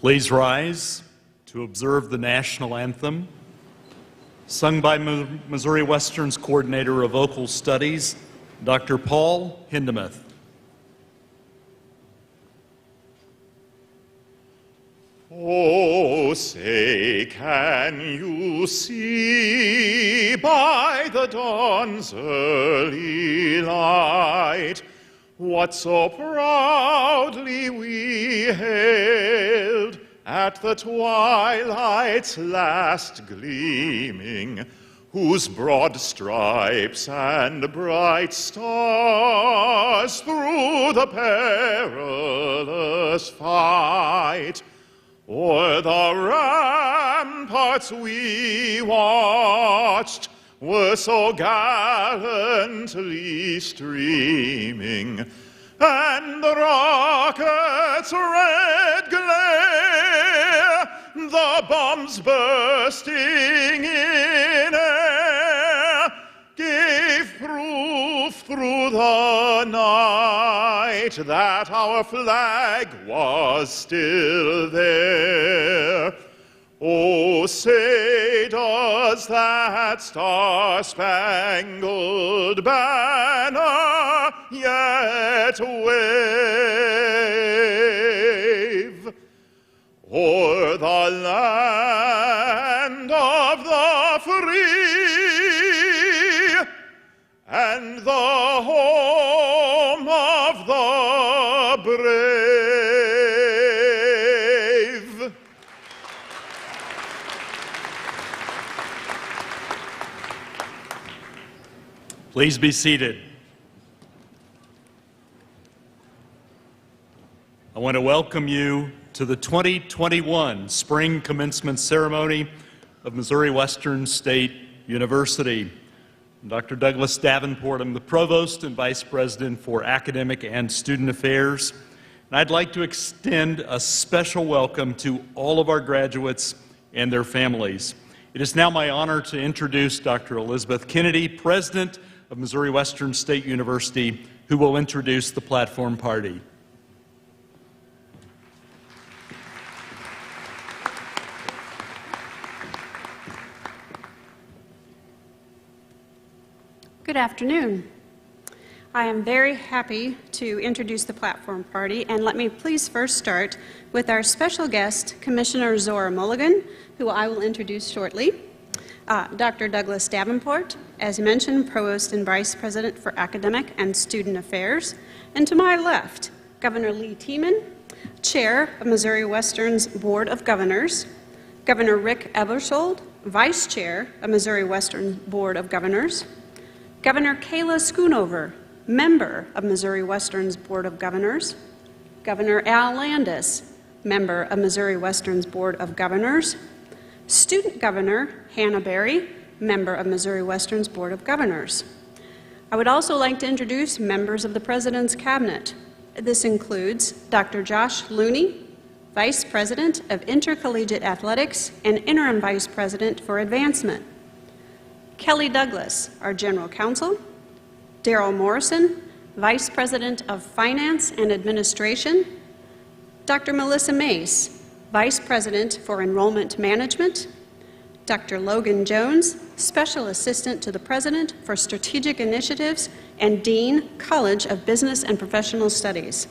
Please rise to observe the national anthem, sung by Missouri Western's Coordinator of Vocal Studies, Dr. Paul Hindemith. Oh, say, can you see by the dawn's early light what so proudly we hailed at the twilight's last gleaming, whose broad stripes and bright stars through the perilous fight o'er the ramparts we watched were so gallantly streaming, and the rocket's red glare, the bombs bursting in air, gave proof through the night that our flag was still there. Oh, say, does that star-spangled banner yet wave o'er the land of the free and the home of the brave? Please be seated. I want to welcome you to the 2021 Spring Commencement Ceremony of Missouri Western State University. I'm Dr. Douglas Davenport. I'm the Provost and Vice President for Academic and Student Affairs. And I'd like to extend a special welcome to all of our graduates and their families. It is now my honor to introduce Dr. Elizabeth Kennedy, President of Missouri Western State University, who will introduce the platform party. Good afternoon. I am very happy to introduce the platform party, and let me please first start with our special guest, Commissioner Zora Mulligan, who I will introduce shortly. Dr. Douglas Davenport, as mentioned, Provost and Vice President for Academic and Student Affairs. And to my left, Governor Lee Tiemann, Chair of Missouri Western's Board of Governors, Governor Rick Ebershold, Vice Chair of Missouri Western Board of Governors, Governor Kayla Schoonover, Member of Missouri Western's Board of Governors, Governor Al Landis, Member of Missouri Western's Board of Governors, Student Governor Hannah Berry, Member of Missouri Western's Board of Governors. I would also like to introduce members of the President's Cabinet. This includes Dr. Josh Looney, Vice President of Intercollegiate Athletics and Interim Vice President for Advancement, Kelly Douglas, our General Counsel, Darrell Morrison, Vice President of Finance and Administration, Dr. Melissa Mace, Vice President for Enrollment Management, Dr. Logan Jones, Special Assistant to the President for Strategic Initiatives and Dean, College of Business and Professional Studies.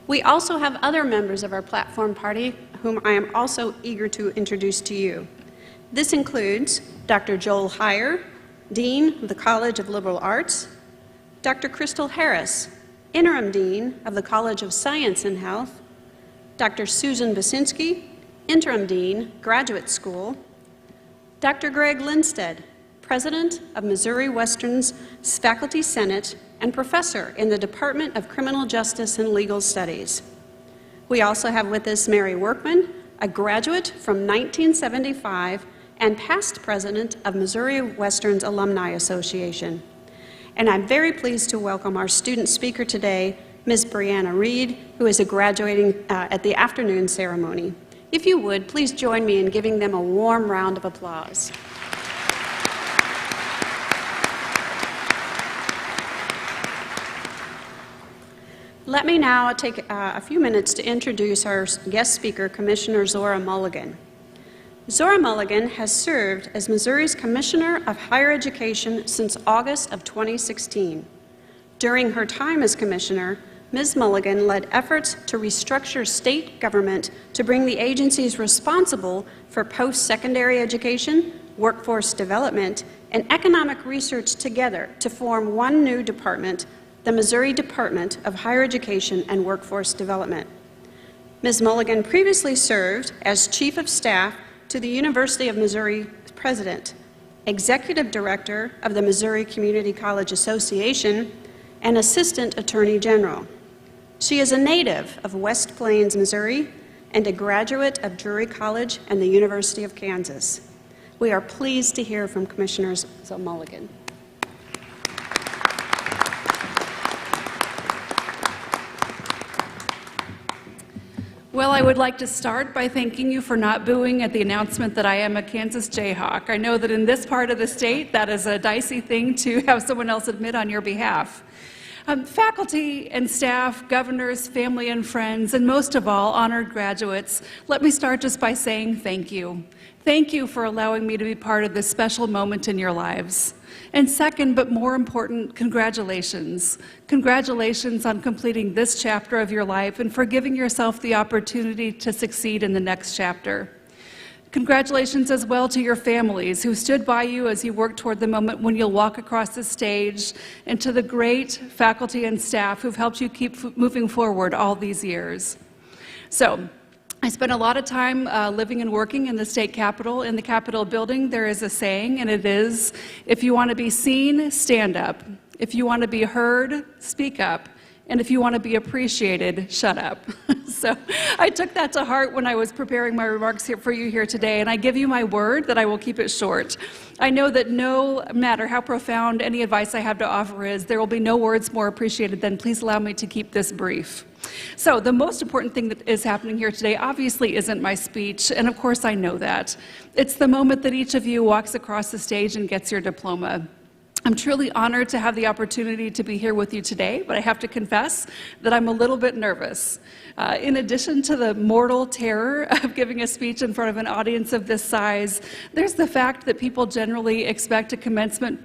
We also have other members of our platform party whom I am also eager to introduce to you. This includes Dr. Joel Heyer, Dean of the College of Liberal Arts, Dr. Crystal Harris, Interim Dean of the College of Science and Health, Dr. Susan Basinski, Interim Dean, Graduate School, Dr. Greg Lindstedt, President of Missouri Western's Faculty Senate and Professor in the Department of Criminal Justice and Legal Studies. We also have with us Mary Workman, a graduate from 1975 and past President of Missouri Western's Alumni Association. And I'm very pleased to welcome our student speaker today, Ms. Brianna Reed, who is graduating at the afternoon ceremony. If you would, please join me in giving them a warm round of applause. Let me now take a few minutes to introduce our guest speaker, Commissioner Zora Mulligan. Zora Mulligan has served as Missouri's Commissioner of Higher Education since August of 2016. During her time as Commissioner, Ms. Mulligan led efforts to restructure state government to bring the agencies responsible for post-secondary education, workforce development, and economic research together to form one new department, the Missouri Department of Higher Education and Workforce Development. Ms. Mulligan previously served as Chief of Staff to the University of Missouri President, Executive Director of the Missouri Community College Association, and Assistant Attorney General. She is a native of West Plains, Missouri, and a graduate of Drury College and the University of Kansas. We are pleased to hear from Commissioner Zora Mulligan. Well, I would like to start by thanking you for not booing at the announcement that I am a Kansas Jayhawk. I know that in this part of the state, that is a dicey thing to have someone else admit on your behalf. Faculty and staff, governors, family and friends, and most of all, honored graduates, let me start just by saying thank you. Thank you for allowing me to be part of this special moment in your lives. And second, but more important, congratulations. Congratulations on completing this chapter of your life and for giving yourself the opportunity to succeed in the next chapter. Congratulations as well to your families who stood by you as you worked toward the moment when you'll walk across the stage, and to the great faculty and staff who've helped you keep moving forward all these years. So, I spent a lot of time living and working in the state capitol. In the Capitol building, there is a saying, and it is, if you want to be seen, stand up. If you want to be heard, speak up. And if you want to be appreciated, shut up. So I took that to heart when I was preparing my remarks here for you here today, and I give you my word that I will keep it short. I know that no matter how profound any advice I have to offer is, there will be no words more appreciated than please allow me to keep this brief. So the most important thing that is happening here today obviously isn't my speech, and of course I know that. It's the moment that each of you walks across the stage and gets your diploma. I'm truly honored to have the opportunity to be here with you today, but I have to confess that I'm a little bit nervous. In addition to the mortal terror of giving a speech in front of an audience of this size, there's the fact that people generally expect a commencement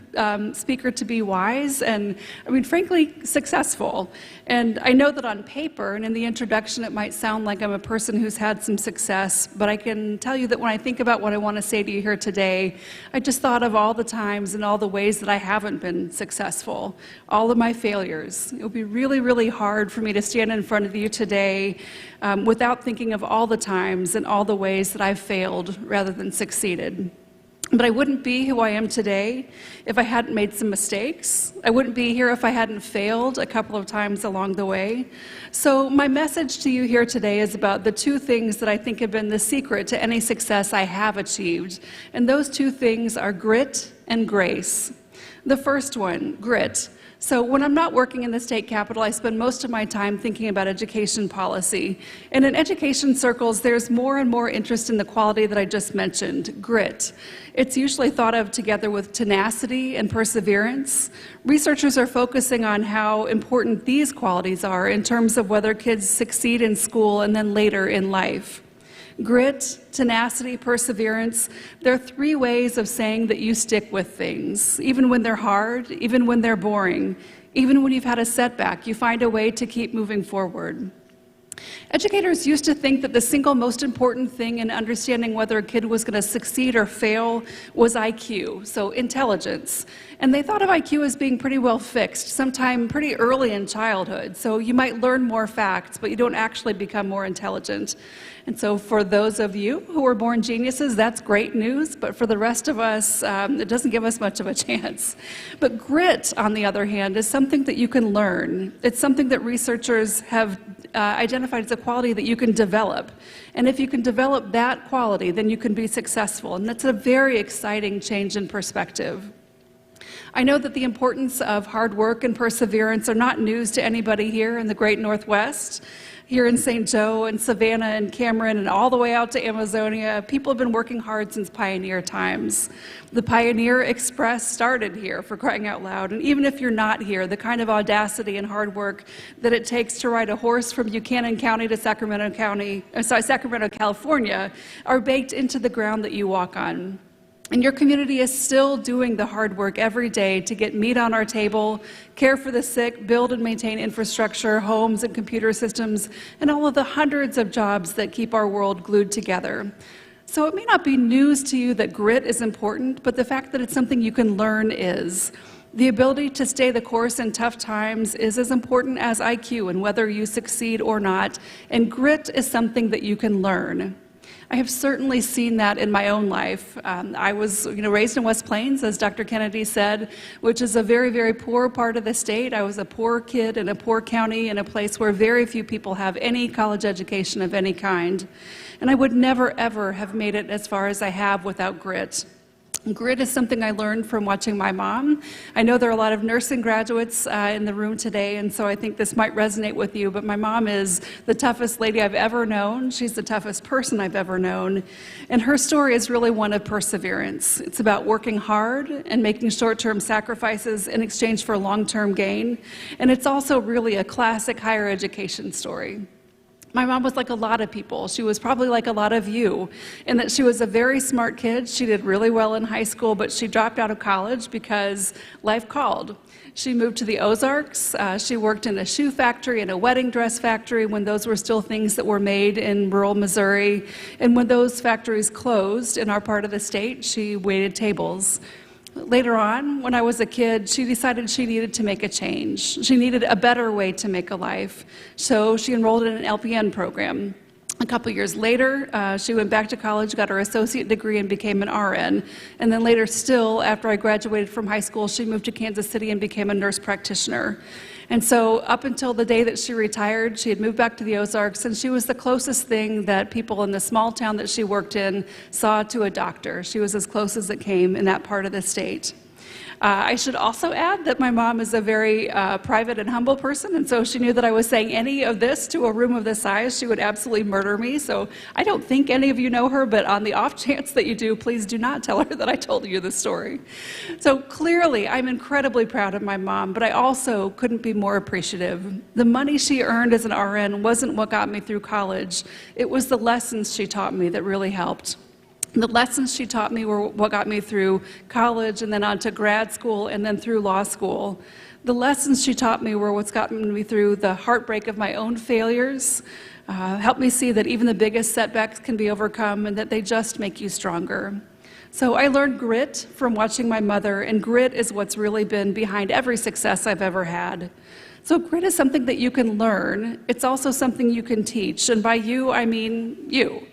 speaker to be wise and, I mean, frankly, successful. And I know that on paper and in the introduction it might sound like I'm a person who's had some success, but I can tell you that when I think about what I want to say to you here today, I just thought of all the times and all the ways that I haven't been successful, all of my failures. It would be really, really hard for me to stand in front of you today without thinking of all the times and all the ways that I've failed rather than succeeded. But I wouldn't be who I am today if I hadn't made some mistakes. I wouldn't be here if I hadn't failed a couple of times along the way. So my message to you here today is about the two things that I think have been the secret to any success I have achieved. And those two things are grit and grace. The first one, grit. So when I'm not working in the state capitol, I spend most of my time thinking about education policy. And in education circles, there's more and more interest in the quality that I just mentioned, grit. It's usually thought of together with tenacity and perseverance. Researchers are focusing on how important these qualities are in terms of whether kids succeed in school and then later in life. Grit, tenacity, perseverance, they're three ways of saying that you stick with things. Even when they're hard, even when they're boring, even when you've had a setback, you find a way to keep moving forward. Educators used to think that the single most important thing in understanding whether a kid was going to succeed or fail was IQ, so intelligence. And they thought of IQ as being pretty well fixed, sometime pretty early in childhood. So you might learn more facts, but you don't actually become more intelligent. And so for those of you who were born geniuses, that's great news, but for the rest of us, it doesn't give us much of a chance. But grit, on the other hand, is something that you can learn. It's something that researchers have identified as a quality that you can develop. And if you can develop that quality, then you can be successful. And that's a very exciting change in perspective. I know that the importance of hard work and perseverance are not news to anybody here in the Great Northwest. Here in St. Joe and Savannah and Cameron and all the way out to Amazonia, people have been working hard since pioneer times. The Pioneer Express started here, for crying out loud. And even if you're not here, the kind of audacity and hard work that it takes to ride a horse from Buchanan County to Sacramento, California, are baked into the ground that you walk on. And your community is still doing the hard work every day to get meat on our table, care for the sick, build and maintain infrastructure, homes and computer systems, and all of the hundreds of jobs that keep our world glued together. So it may not be news to you that grit is important, but the fact that it's something you can learn is. The ability to stay the course in tough times is as important as IQ and whether you succeed or not, and grit is something that you can learn. I have certainly seen that in my own life. I was raised in West Plains, as Dr. Kennedy said, which is a very, very poor part of the state. I was a poor kid in a poor county in a place where very few people have any college education of any kind. And I would never, ever have made it as far as I have without grit. Grit is something I learned from watching my mom. I know there are a lot of nursing graduates in the room today, and so I think this might resonate with you, but my mom is the toughest lady I've ever known. She's the toughest person I've ever known, and her story is really one of perseverance. It's about working hard and making short-term sacrifices in exchange for long-term gain, and it's also really a classic higher education story. My mom was like a lot of people. She was probably like a lot of you, in that she was a very smart kid. She did really well in high school, but she dropped out of college because life called. She moved to the Ozarks. She worked in a shoe factory and a wedding dress factory when those were still things that were made in rural Missouri. And when those factories closed in our part of the state, she waited tables. Later on, when I was a kid, she decided she needed to make a change. She needed a better way to make a life. So she enrolled in an LPN program. A couple years later, she went back to college, got her associate degree, and became an RN. And then later still, after I graduated from high school, she moved to Kansas City and became a nurse practitioner. And so up until the day that she retired, she had moved back to the Ozarks, and she was the closest thing that people in the small town that she worked in saw to a doctor. She was as close as it came in that part of the state. I should also add that my mom is a very private and humble person, and so if she knew that I was saying any of this to a room of this size, she would absolutely murder me. So I don't think any of you know her, but on the off chance that you do, please do not tell her that I told you this story. So clearly, I'm incredibly proud of my mom, but I also couldn't be more appreciative. The money she earned as an RN wasn't what got me through college. It was the lessons she taught me that really helped. The lessons she taught me were what got me through college and then on to grad school and then through law school. The lessons she taught me were what's gotten me through the heartbreak of my own failures, helped me see that even the biggest setbacks can be overcome and that they just make you stronger. So I learned grit from watching my mother, and grit is what's really been behind every success I've ever had. So grit is something that you can learn. It's also something you can teach, and by you, I mean you.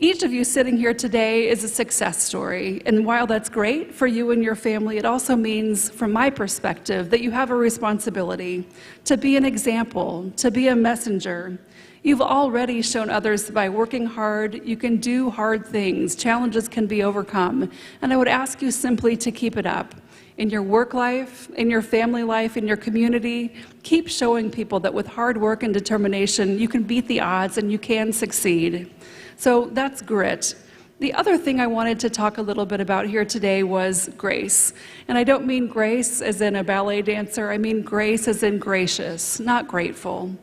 Each of you sitting here today is a success story, and while that's great for you and your family, it also means, from my perspective, that you have a responsibility to be an example, to be a messenger. You've already shown others that by working hard, you can do hard things, challenges can be overcome, and I would ask you simply to keep it up. In your work life, in your family life, in your community, keep showing people that with hard work and determination, you can beat the odds and you can succeed. So that's grit. The other thing I wanted to talk a little bit about here today was grace. And I don't mean grace as in a ballet dancer, I mean grace as in gracious, not grateful.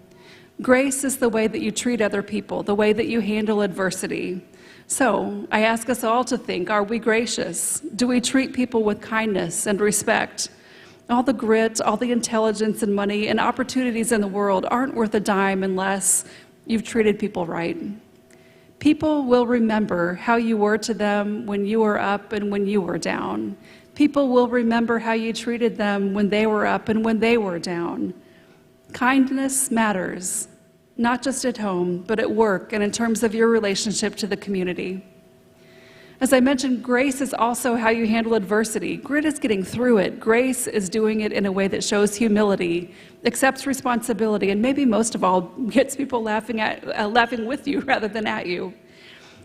Grace is the way that you treat other people, the way that you handle adversity. So I ask us all to think, are we gracious? Do we treat people with kindness and respect? All the grit, all the intelligence and money and opportunities in the world aren't worth a dime unless you've treated people right. People will remember how you were to them when you were up and when you were down. People will remember how you treated them when they were up and when they were down. Kindness matters, not just at home, but at work and in terms of your relationship to the community. As I mentioned, grace is also how you handle adversity. Grit is getting through it. Grace is doing it in a way that shows humility, accepts responsibility, and maybe most of all, gets people laughing with you rather than at you.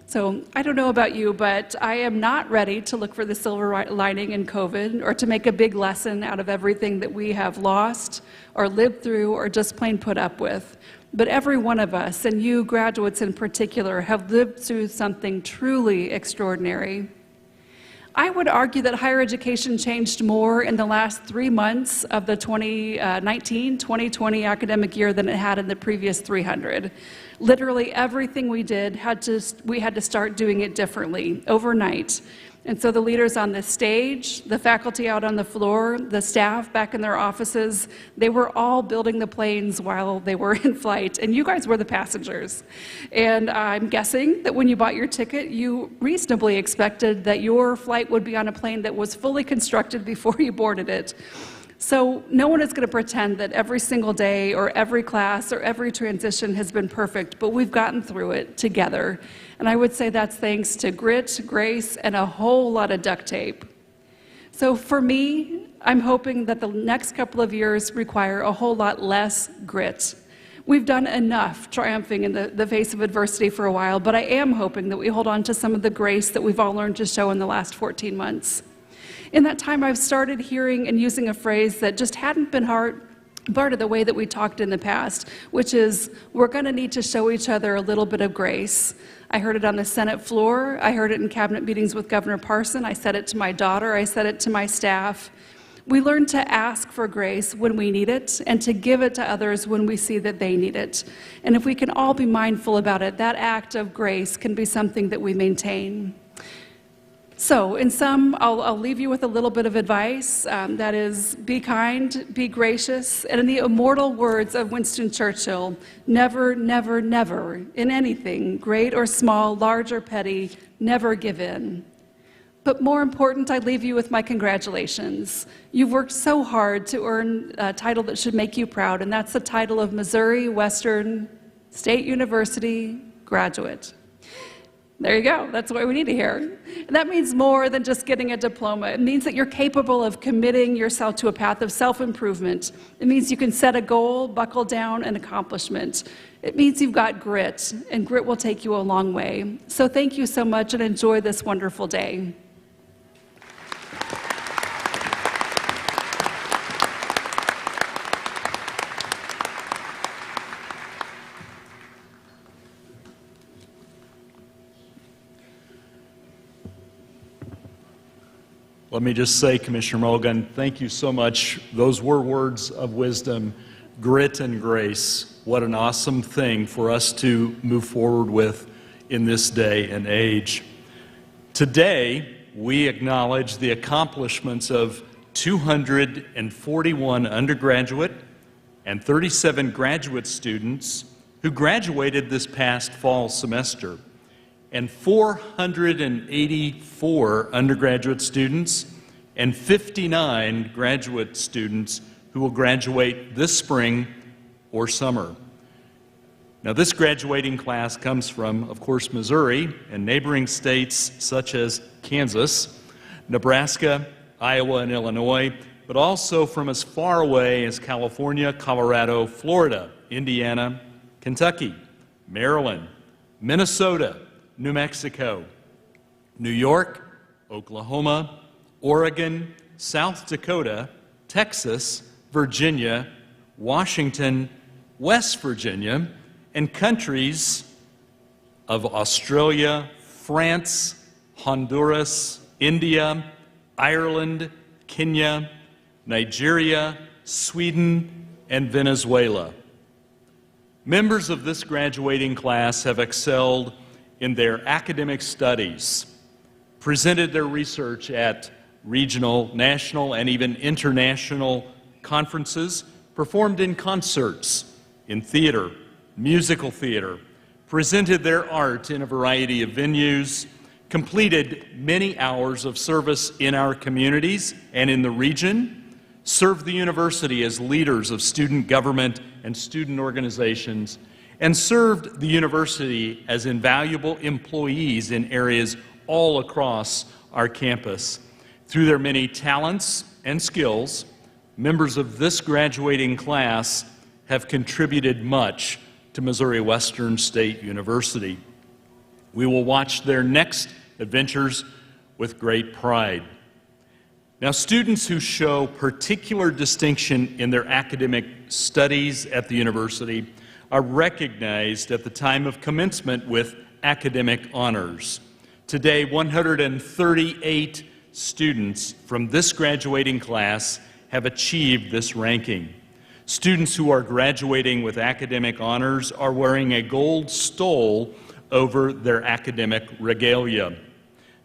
So I don't know about you, but I am not ready to look for the silver lining in COVID or to make a big lesson out of everything that we have lost or lived through or just plain put up with. But every one of us, and you graduates in particular, have lived through something truly extraordinary. I would argue that higher education changed more in the last 3 months of the 2019-2020 academic year than it had in the previous 300. Literally everything we did, we had to start doing it differently, overnight. And so the leaders on the stage, the faculty out on the floor, the staff back in their offices, they were all building the planes while they were in flight, and you guys were the passengers. And I'm guessing that when you bought your ticket, you reasonably expected that your flight would be on a plane that was fully constructed before you boarded it. So no one is going to pretend that every single day or every class or every transition has been perfect, but we've gotten through it together. And I would say that's thanks to grit, grace, and a whole lot of duct tape. So for me, I'm hoping that the next couple of years require a whole lot less grit. We've done enough triumphing in the face of adversity for a while, but I am hoping that we hold on to some of the grace that we've all learned to show in the last 14 months. In that time, I've started hearing and using a phrase that just hadn't been part of the way that we talked in the past, which is, we're going to need to show each other a little bit of grace. I heard it on the Senate floor. I heard it in cabinet meetings with Governor Parson. I said it to my daughter. I said it to my staff. We learn to ask for grace when we need it and to give it to others when we see that they need it. And if we can all be mindful about it, that act of grace can be something that we maintain. So, in sum, I'll leave you with a little bit of advice. That is, be kind, be gracious, and in the immortal words of Winston Churchill, never, never, never, in anything, great or small, large or petty, never give in. But more important, I leave you with my congratulations. You've worked so hard to earn a title that should make you proud, and that's the title of Missouri Western State University graduate. There you go. That's what we need to hear. And that means more than just getting a diploma. It means that you're capable of committing yourself to a path of self-improvement. It means you can set a goal, buckle down, and accomplishment. It means you've got grit, and grit will take you a long way. So thank you so much, and enjoy this wonderful day. Let me just say, Commissioner Mulligan, thank you so much. Those were words of wisdom, grit and grace. What an awesome thing for us to move forward with in this day and age. Today, we acknowledge the accomplishments of 241 undergraduate and 37 graduate students who graduated this past fall semester, and 484 undergraduate students and 59 graduate students who will graduate this spring or summer. Now, this graduating class comes from, of course, Missouri and neighboring states such as Kansas, Nebraska, Iowa, and Illinois, but also from as far away as California, Colorado, Florida, Indiana, Kentucky, Maryland, Minnesota, New Mexico, New York, Oklahoma, Oregon, South Dakota, Texas, Virginia, Washington, West Virginia, and countries of Australia, France, Honduras, India, Ireland, Kenya, Nigeria, Sweden, and Venezuela. Members of this graduating class have excelled in their academic studies, presented their research at regional, national, and even international conferences, performed in concerts, in theater, musical theater, presented their art in a variety of venues, completed many hours of service in our communities and in the region, served the university as leaders of student government and student organizations, and served the university as invaluable employees in areas all across our campus. Through their many talents and skills, members of this graduating class have contributed much to Missouri Western State University. We will watch their next adventures with great pride. Now, students who show particular distinction in their academic studies at the university are recognized at the time of commencement with academic honors. Today, 138 students from this graduating class have achieved this ranking. Students who are graduating with academic honors are wearing a gold stole over their academic regalia.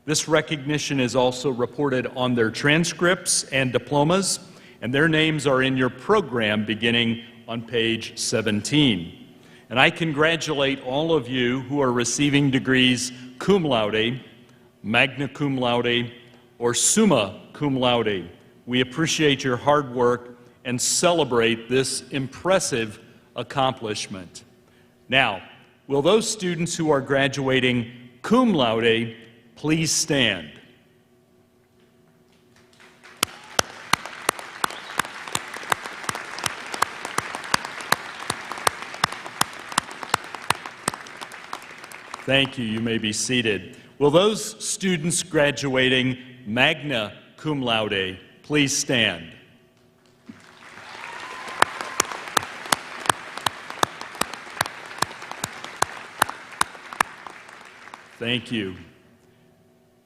This recognition is also reported on their transcripts and diplomas, and their names are in your program beginning on page 17. And I congratulate all of you who are receiving degrees cum laude, magna cum laude, or summa cum laude. We appreciate your hard work and celebrate this impressive accomplishment. Now, will those students who are graduating cum laude please stand? Thank you. You may be seated. Will those students graduating magna cum laude please stand? Thank you.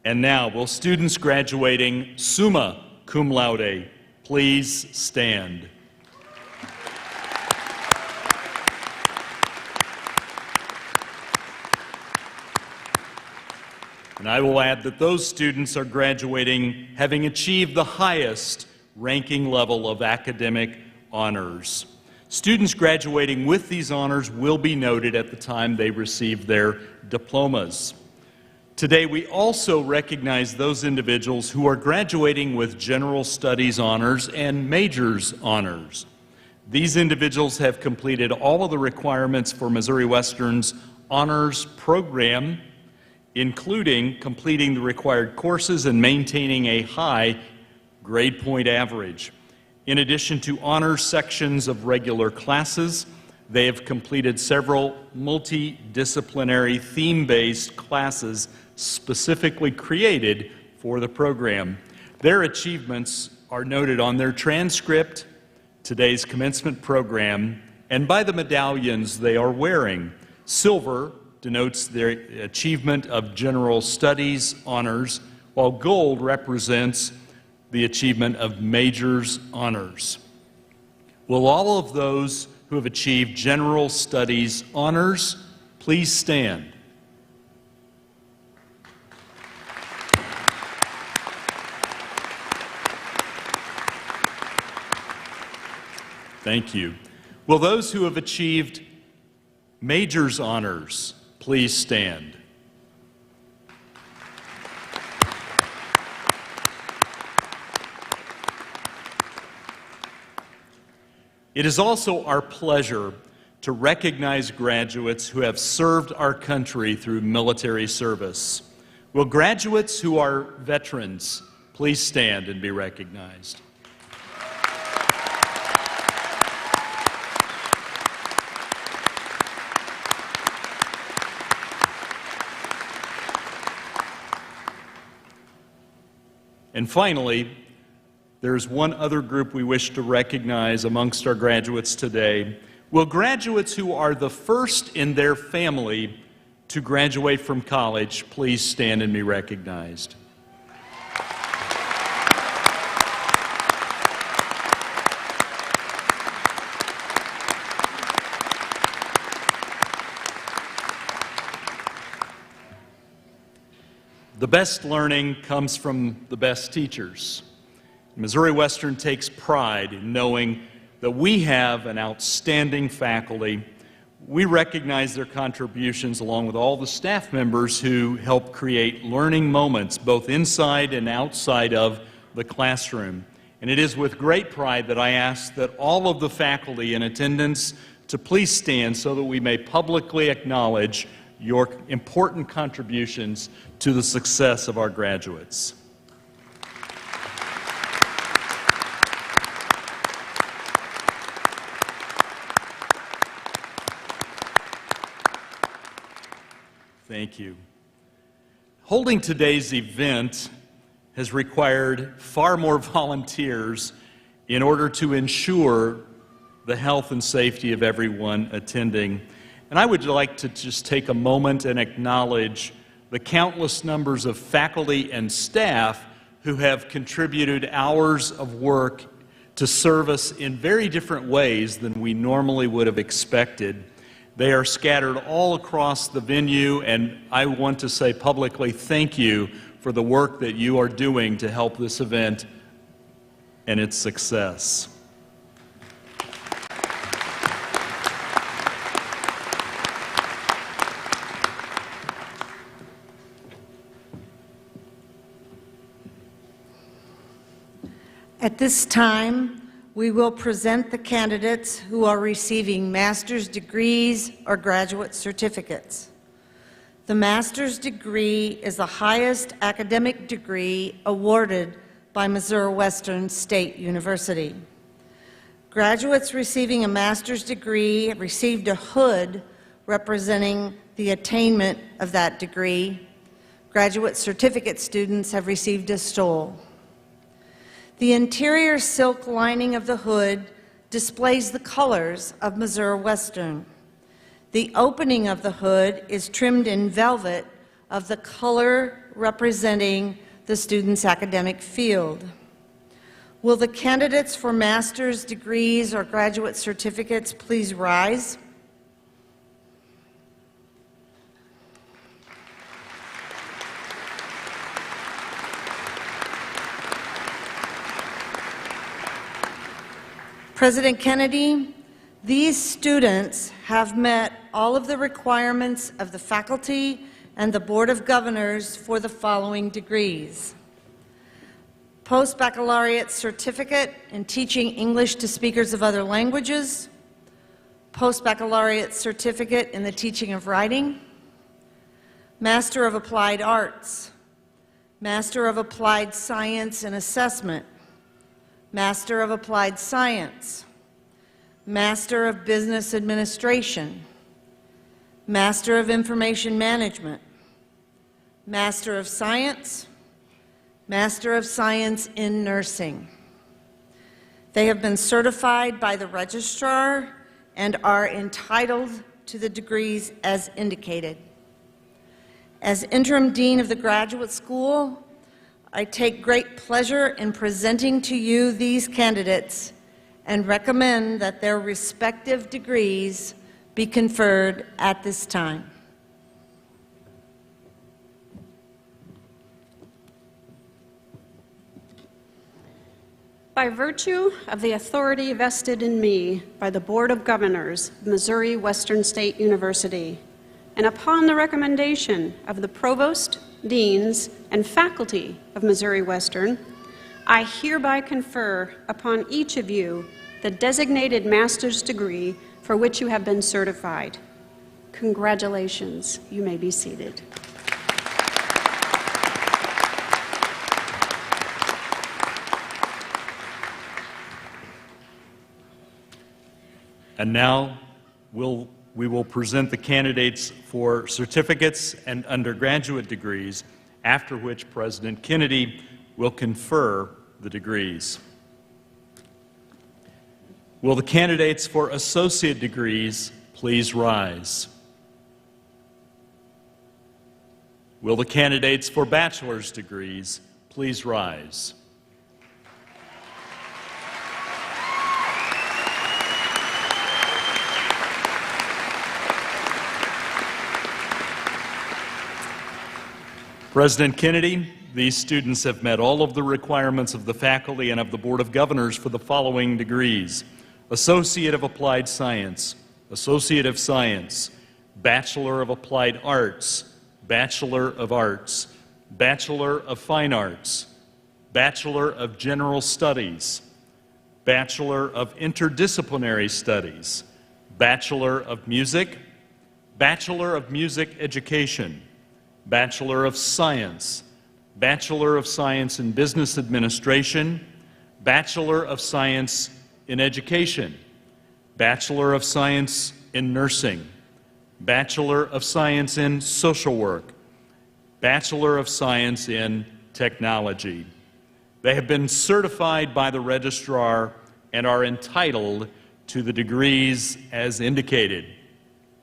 And now, will students graduating summa cum laude please stand? And I will add that those students are graduating having achieved the highest ranking level of academic honors. Students graduating with these honors will be noted at the time they receive their diplomas. Today, we also recognize those individuals who are graduating with general studies honors and majors honors. These individuals have completed all of the requirements for Missouri Western's honors program, including completing the required courses and maintaining a high grade point average. In addition to honors sections of regular classes, they have completed several multidisciplinary theme-based classes specifically created for the program. Their achievements are noted on their transcript, today's commencement program, and by the medallions they are wearing. Silver denotes their achievement of general studies honors, while gold represents the achievement of majors honors. Will all of those who have achieved general studies honors please stand? Thank you. Will those who have achieved majors honors please stand? It is also our pleasure to recognize graduates who have served our country through military service. Will graduates who are veterans please stand and be recognized? And finally, there's one other group we wish to recognize amongst our graduates today. Will graduates who are the first in their family to graduate from college please stand and be recognized? The best learning comes from the best teachers. Missouri Western takes pride in knowing that we have an outstanding faculty. We recognize their contributions along with all the staff members who help create learning moments both inside and outside of the classroom. And it is with great pride that I ask that all of the faculty in attendance to please stand so that we may publicly acknowledge your important contributions to the success of our graduates. Thank you. Holding today's event has required far more volunteers in order to ensure the health and safety of everyone attending. And I would like to just take a moment and acknowledge the countless numbers of faculty and staff who have contributed hours of work to serve us in very different ways than we normally would have expected. They are scattered all across the venue, and I want to say publicly thank you for the work that you are doing to help this event and its success. At this time, we will present the candidates who are receiving master's degrees or graduate certificates. The master's degree is the highest academic degree awarded by Missouri Western State University. Graduates receiving a master's degree have received a hood representing the attainment of that degree. Graduate certificate students have received a stole. The interior silk lining of the hood displays the colors of Missouri Western. The opening of the hood is trimmed in velvet of the color representing the student's academic field. Will the candidates for master's degrees or graduate certificates please rise? President Kennedy, these students have met all of the requirements of the faculty and the Board of Governors for the following degrees: Post-Baccalaureate Certificate in Teaching English to Speakers of Other Languages, Post-Baccalaureate Certificate in the Teaching of Writing, Master of Applied Arts, Master of Applied Science and Assessment, Master of Applied Science, Master of Business Administration, Master of Information Management, Master of Science, Master of Science in Nursing. They have been certified by the registrar and are entitled to the degrees as indicated. As Interim Dean of the Graduate School, I take great pleasure in presenting to you these candidates and recommend that their respective degrees be conferred at this time. By virtue of the authority vested in me by the Board of Governors of Missouri Western State University, and upon the recommendation of the Provost, Deans, and faculty of Missouri Western, I hereby confer upon each of you the designated master's degree for which you have been certified. Congratulations. You may be seated. And now we will present the candidates for certificates and undergraduate degrees, after which President Kennedy will confer the degrees. Will the candidates for associate degrees please rise? Will the candidates for bachelor's degrees please rise? President Kennedy, these students have met all of the requirements of the faculty and of the Board of Governors for the following degrees: Associate of Applied Science, Associate of Science, Bachelor of Applied Arts, Bachelor of Arts, Bachelor of Fine Arts, Bachelor of General Studies, Bachelor of Interdisciplinary Studies, Bachelor of Music, Bachelor of Music Education, Bachelor of Science, Bachelor of Science in Business Administration, Bachelor of Science in Education, Bachelor of Science in Nursing, Bachelor of Science in Social Work, Bachelor of Science in Technology. They have been certified by the registrar and are entitled to the degrees as indicated.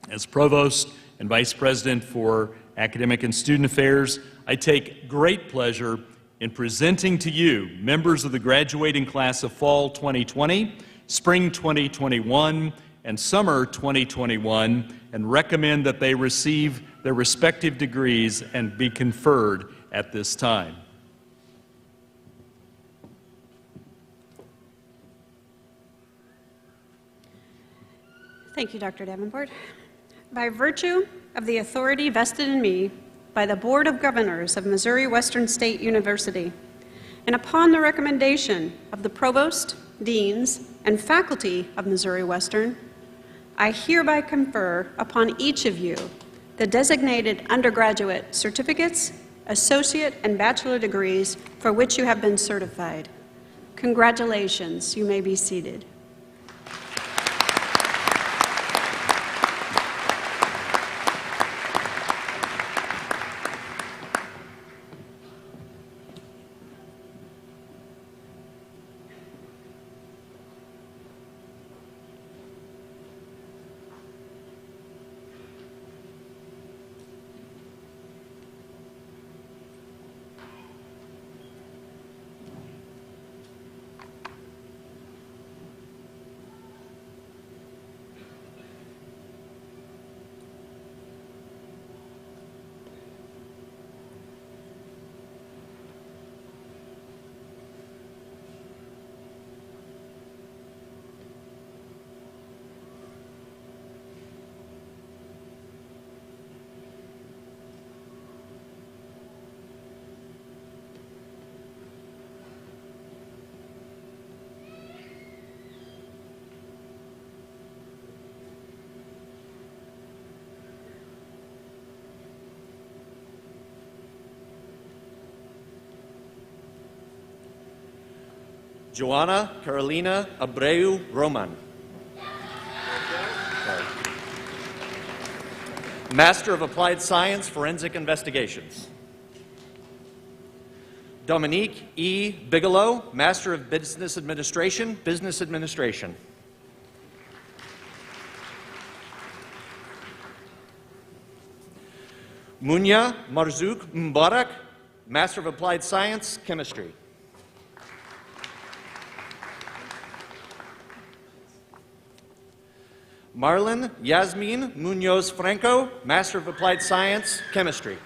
As Provost and Vice President for Academic and Student Affairs, I take great pleasure in presenting to you members of the graduating class of Fall 2020, Spring 2021, and Summer 2021, and recommend that they receive their respective degrees and be conferred at this time. Thank you, Dr. Davenport. By virtue of the authority vested in me by the Board of Governors of Missouri Western State University, and upon the recommendation of the Provost, Deans, and faculty of Missouri Western, I hereby confer upon each of you the designated undergraduate certificates, associate, and bachelor degrees for which you have been certified. Congratulations. You may be seated. Joanna Carolina Abreu Roman. Master of Applied Science, Forensic Investigations. Dominique E. Bigelow, Master of Business Administration, Business Administration. Munya Marzouk Mbarak, Master of Applied Science, Chemistry. Marlon Yasmin Munoz Franco, Master of Applied Science, Chemistry.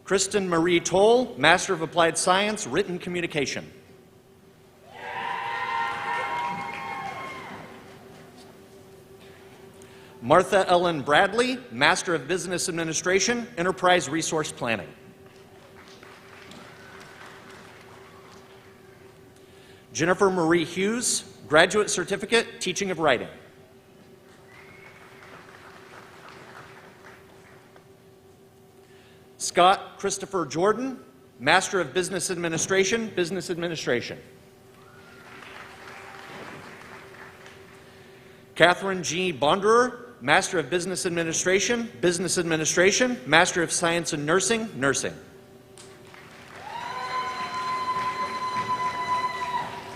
Kristen Marie Toll, Master of Applied Science, Written Communication. Martha Ellen Bradley, Master of Business Administration, Enterprise Resource Planning. Jennifer Marie Hughes, Graduate Certificate, Teaching of Writing. Scott Christopher Jordan, Master of Business Administration, Business Administration. Catherine G. Bonderer, Master of Business Administration, Business Administration, Master of Science in Nursing, Nursing.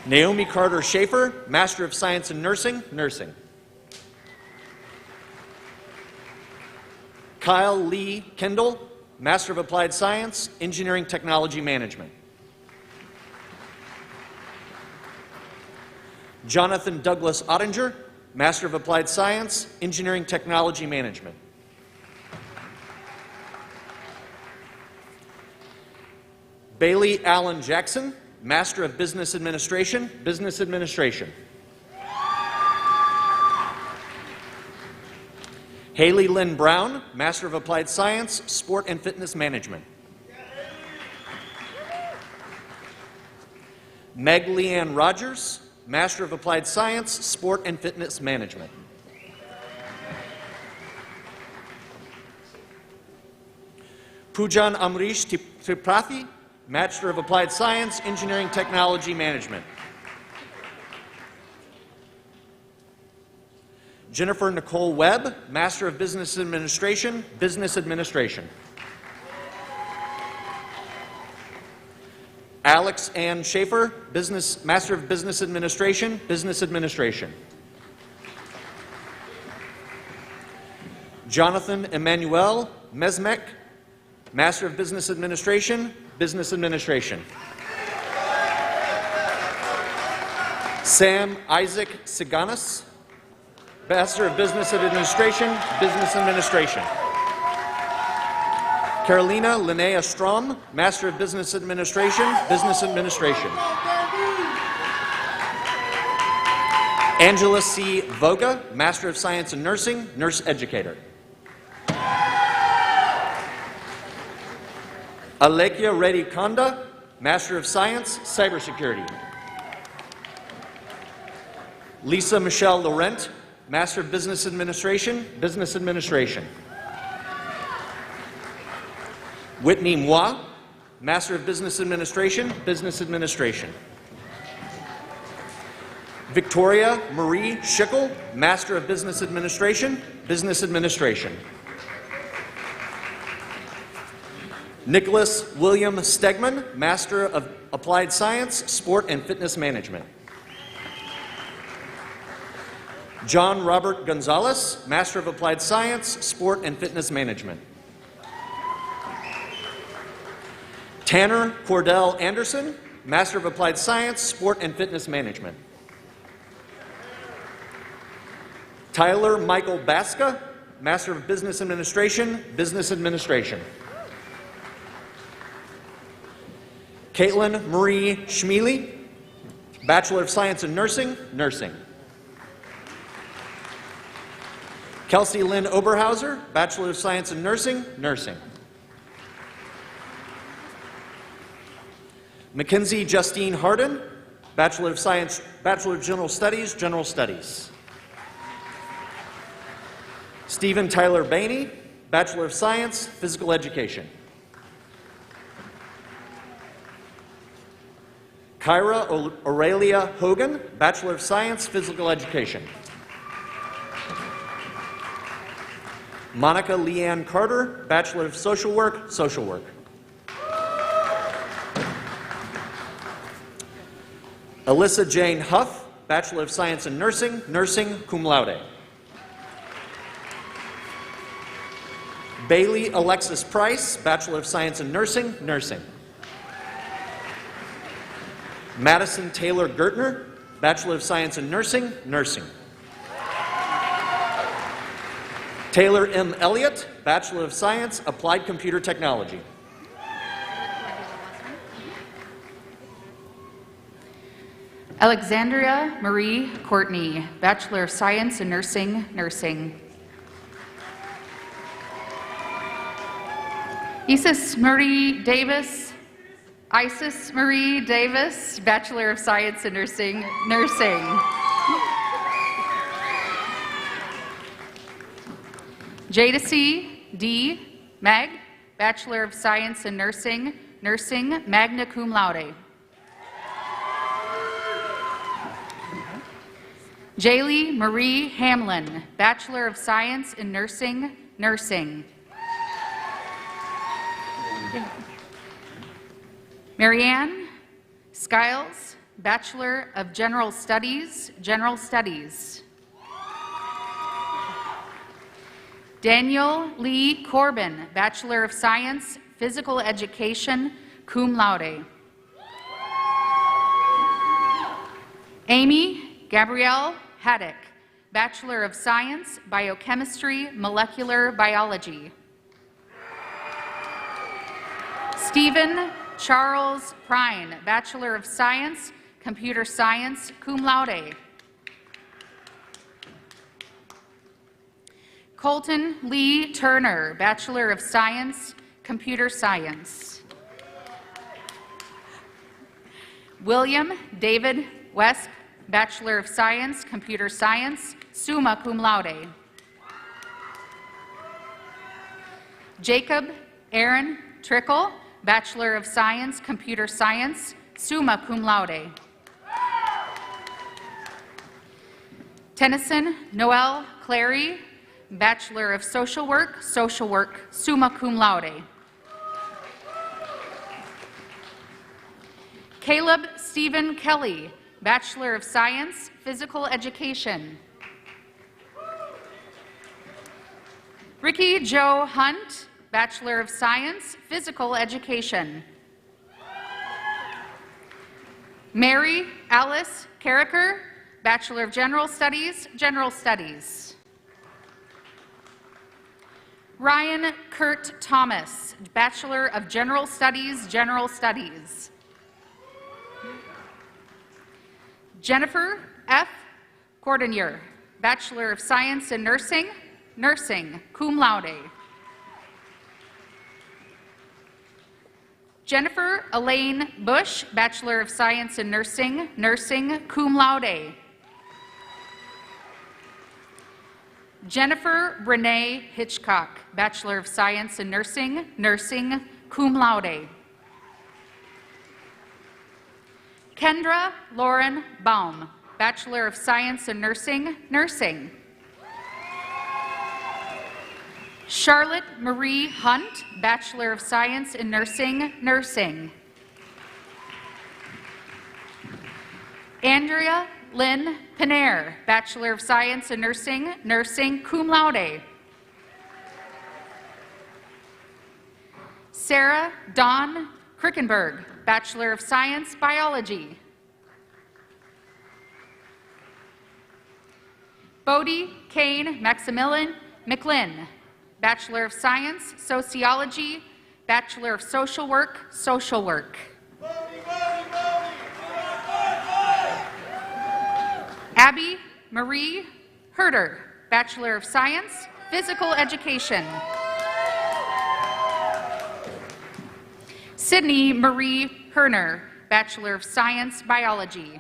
Naomi Carter Schaefer, Master of Science in Nursing, Nursing. Kyle Lee Kendall, Master of Applied Science, Engineering Technology Management. Jonathan Douglas Ottinger, Master of Applied Science, Engineering Technology Management. Bailey Allen Jackson, Master of Business Administration, Business Administration. Haley Lynn Brown, Master of Applied Science, Sport and Fitness Management. Meg Leanne Rogers, Master of Applied Science, Sport and Fitness Management. Pujan Amrish Tripathi, Master of Applied Science, Engineering Technology Management. Jennifer Nicole Webb, Master of Business Administration, Business Administration. Alex Ann Schaefer, Master of Business Administration, Business Administration. Jonathan Emmanuel Mesmek, Master of Business Administration, Business Administration. Sam Isaac Siganis, Master of Business Administration, Business Administration. Carolina Linnea Strom, Master of Business Administration, Business Administration. Angela C. Voga, Master of Science in Nursing, Nurse Educator. Alekia Reddy Konda, Master of Science, Cybersecurity. Lisa Michelle Laurent, Master of Business Administration, Business Administration. Whitney Moi, Master of Business Administration, Business Administration. Victoria Marie Schickel, Master of Business Administration, Business Administration. Nicholas William Stegman, Master of Applied Science, Sport and Fitness Management. John Robert Gonzalez, Master of Applied Science, Sport and Fitness Management. Tanner Cordell Anderson, Master of Applied Science, Sport and Fitness Management. Tyler Michael Baska, Master of Business Administration, Business Administration. Caitlin Marie Schmeely, Bachelor of Science in Nursing, Nursing. Kelsey Lynn Oberhauser, Bachelor of Science in Nursing, Nursing. Mackenzie Justine Harden, Bachelor of Science, Bachelor of General Studies, General Studies. Stephen Tyler Bainey, Bachelor of Science, Physical Education. Kyra Aurelia Hogan, Bachelor of Science, Physical Education. Monica Leanne Carter, Bachelor of Social Work, Social Work. Alyssa Jane Huff, Bachelor of Science in Nursing, Nursing, cum laude. Bailey Alexis Price, Bachelor of Science in Nursing, Nursing. Madison Taylor Gertner, Bachelor of Science in Nursing, Nursing. Taylor M. Elliott, Bachelor of Science, Applied Computer Technology. Alexandria Marie Courtney, Bachelor of Science in Nursing, Nursing. Isis Marie Davis, Bachelor of Science in Nursing, Nursing. Jadacy D. Meg, Bachelor of Science in Nursing, Nursing, magna cum laude. Jaylee Marie Hamlin, Bachelor of Science in Nursing, Nursing. Marianne Skiles, Bachelor of General Studies, General Studies. Daniel Lee Corbin, Bachelor of Science, Physical Education, cum laude. Amy Gabrielle Haddock, Bachelor of Science, Biochemistry, Molecular Biology. Stephen Charles Prine, Bachelor of Science, Computer Science, cum laude. Colton Lee Turner, Bachelor of Science, Computer Science. William David Wesp, Bachelor of Science, Computer Science, summa cum laude. Jacob Aaron Trickle, Bachelor of Science, Computer Science, summa cum laude. Tennyson Noel Clary, Bachelor of Social Work, summa cum laude. Caleb Stephen Kelly, Bachelor of Science, Physical Education. Ricky Joe Hunt, Bachelor of Science, Physical Education. Mary Alice Carricker, Bachelor of General Studies, General Studies. Ryan Kurt Thomas, Bachelor of General Studies, General Studies. Jennifer F. Cordonier, Bachelor of Science in Nursing, Nursing, cum laude. Jennifer Elaine Bush, Bachelor of Science in Nursing, Nursing, cum laude. Jennifer Renee Hitchcock, Bachelor of Science in Nursing, Nursing, cum laude. Kendra Lauren Baum, Bachelor of Science in Nursing, Nursing. Charlotte Marie Hunt, Bachelor of Science in Nursing, Nursing. Andrea Lynn Panair, Bachelor of Science in Nursing, Nursing, cum laude. Sarah Dawn Krickenberg, Bachelor of Science, Biology. Bodie Kane Maximilian McLinn, Bachelor of Science, Sociology, Bachelor of Social Work, Social Work. Abby Marie Herder, Bachelor of Science, Physical Education. Sydney Marie Herner, Bachelor of Science, Biology.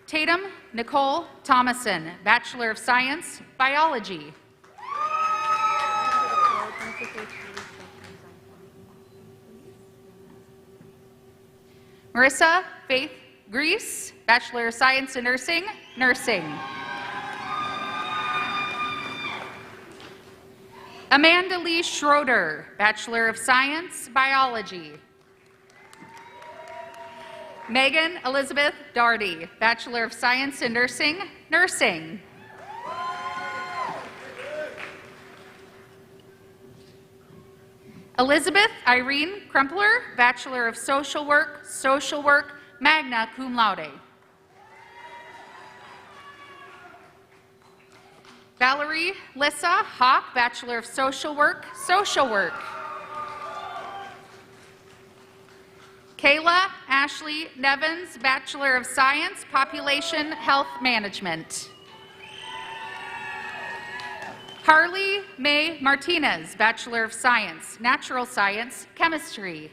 Tatum Nicole Thomason, Bachelor of Science, Biology. Marissa Faith Grease, Bachelor of Science in Nursing, Nursing. Amanda Lee Schroeder, Bachelor of Science, Biology. Megan Elizabeth Darty, Bachelor of Science in Nursing, Nursing. Elizabeth Irene Crumpler, Bachelor of Social Work, magna cum laude. Valerie Lissa Hawk, Bachelor of Social Work, Kayla Ashley Nevins, Bachelor of Science, Population Health Management. Harley May Martinez, Bachelor of Science, Natural Science, Chemistry.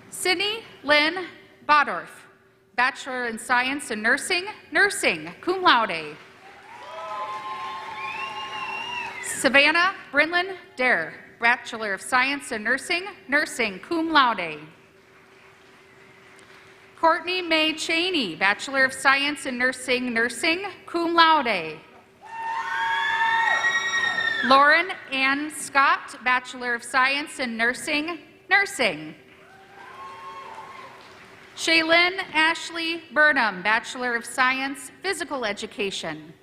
Sydney Lynn Bodorf, Bachelor in Science in Nursing, cum laude. Savannah Brinlin Dare, Bachelor of Science in Nursing, cum laude. Courtney May Cheney, Bachelor of Science in Nursing, cum laude. Lauren Ann Scott, Bachelor of Science in Nursing. Shaylin Ashley Burnham, Bachelor of Science, Physical Education.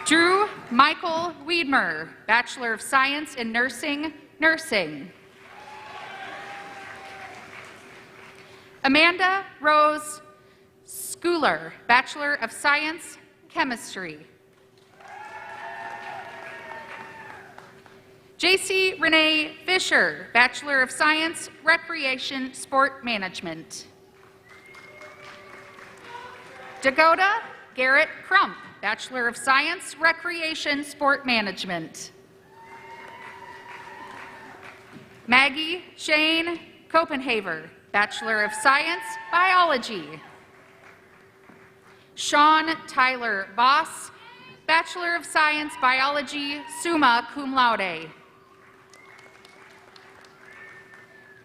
Drew Michael Wiedmer, Bachelor of Science in Nursing. Amanda Rose Schooler, Bachelor of Science, Chemistry. JC Renee Fisher, Bachelor of Science, Recreation, Sport Management. Dakota Garrett Crump, Bachelor of Science, Recreation, Sport Management. Maggie Shane Copenhaver, Bachelor of Science, Biology. Sean Tyler Voss, Bachelor of Science, Biology, summa cum laude.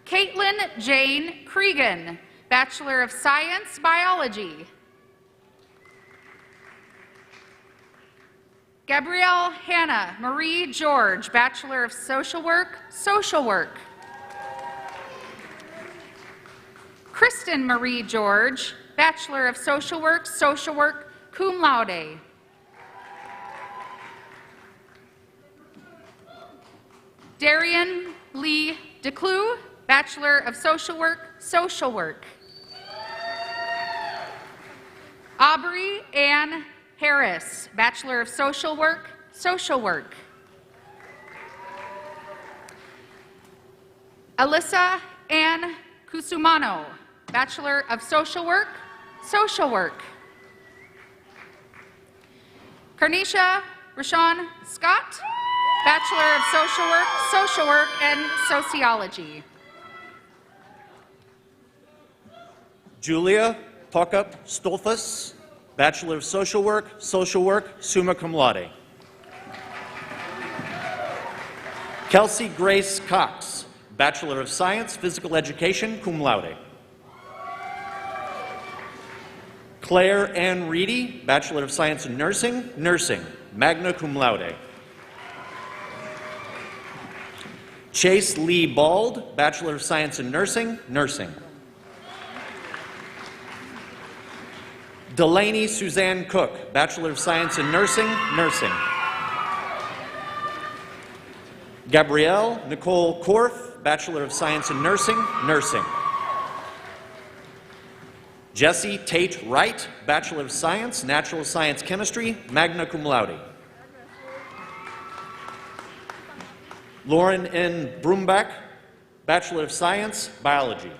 Caitlin Jane Cregan, Bachelor of Science, Biology. Gabrielle Hannah Marie George, Bachelor of Social Work, Social Work. Kristen Marie George, Bachelor of Social Work, cum laude. Darian Lee DeClue, Bachelor of Social Work. Aubrey Ann Harris, Bachelor of Social Work. Alyssa Ann Cusumano, Bachelor of Social Work. Carnisha Rashawn Scott, Bachelor of Social Work and Sociology. Julia Pocup Stolfus, Bachelor of Social Work, summa cum laude. Kelsey Grace Cox, Bachelor of Science, Physical Education, cum laude. Claire Ann Reedy, Bachelor of Science in Nursing, magna cum laude. Chase Lee Bald, Bachelor of Science in Nursing. Delaney Suzanne Cook, Bachelor of Science in Nursing. Gabrielle Nicole Korf, Bachelor of Science in Nursing. Jesse Tate Wright, Bachelor of Science, Natural Science Chemistry, magna cum laude. Lauren N. Brumbach, Bachelor of Science, Biology.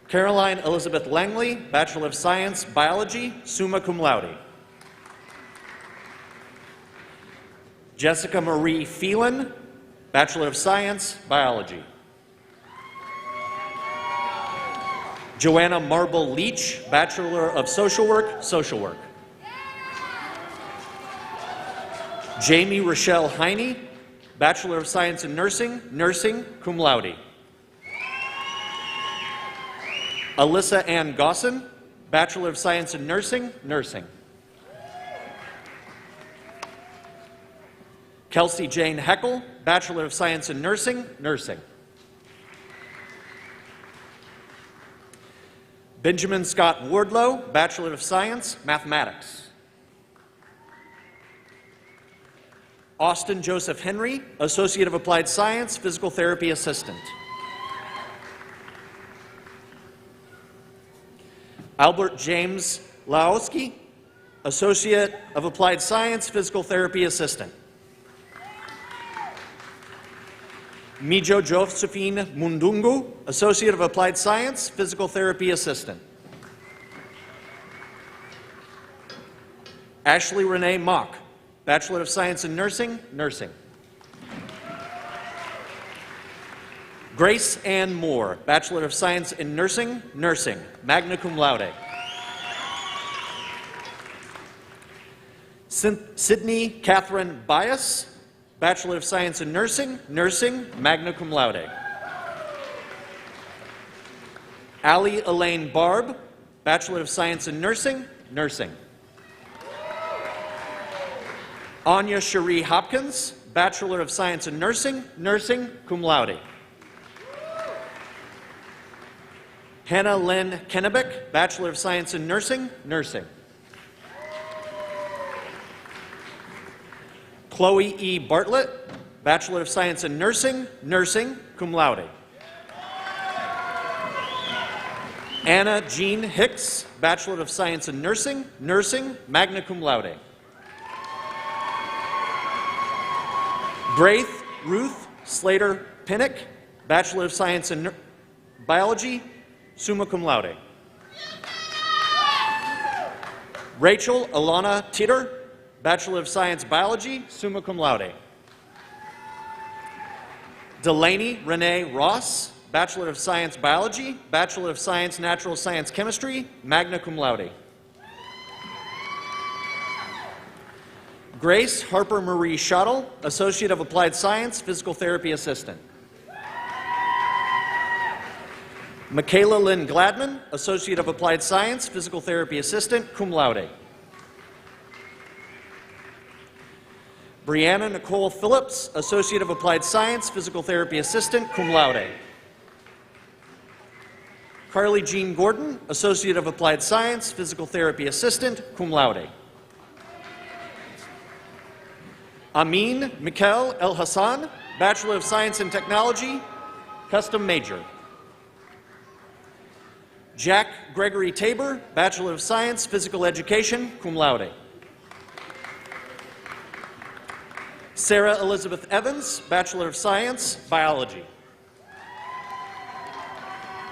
Caroline Elizabeth Langley, Bachelor of Science, Biology, summa cum laude. Jessica Marie Phelan, Bachelor of Science, Biology. Joanna Marble Leach, Bachelor of Social Work. Jamie Rochelle Heine, Bachelor of Science in Nursing, cum laude. Alyssa Ann Gosson, Bachelor of Science in Nursing. Kelsey Jane Heckel, Bachelor of Science in Nursing. Benjamin Scott Wardlow, Bachelor of Science, Mathematics. Austin Joseph Henry, Associate of Applied Science, Physical Therapy Assistant. Albert James Laoski, Associate of Applied Science, Physical Therapy Assistant. Mijo Josephine Mundungu, Associate of Applied Science, Physical Therapy Assistant. Ashley Renee Mock, Bachelor of Science in Nursing. Grace Ann Moore, Bachelor of Science in Nursing, magna cum laude. Sydney Catherine Bias, Bachelor of Science in Nursing, magna cum laude. Allie Elaine Barb, Bachelor of Science in Nursing. Anya Cherie Hopkins, Bachelor of Science in Nursing, cum laude. Hannah Lynn Kennebec, Bachelor of Science in Nursing. Chloe E. Bartlett, Bachelor of Science in Nursing, cum laude. Anna Jean Hicks, Bachelor of Science in Nursing, magna cum laude. Braith Ruth Slater Pinnock, Bachelor of Science in Biology, summa cum laude. Rachel Alana Titter, Bachelor of Science Biology, summa cum laude. Delaney Renee Ross, Bachelor of Science Biology, Bachelor of Science Natural Science Chemistry, magna cum laude. Grace Harper Marie Schottel, Associate of Applied Science, Physical Therapy Assistant. Michaela Lynn Gladman, Associate of Applied Science, Physical Therapy Assistant, cum laude. Brianna Nicole Phillips, Associate of Applied Science, Physical Therapy Assistant, cum laude. Carly Jean Gordon, Associate of Applied Science, Physical Therapy Assistant, cum laude. Amin Mikhail El Hassan, Bachelor of Science in Technology, custom major. Jack Gregory Tabor, Bachelor of Science, Physical Education, cum laude. Sarah Elizabeth Evans, Bachelor of Science, Biology.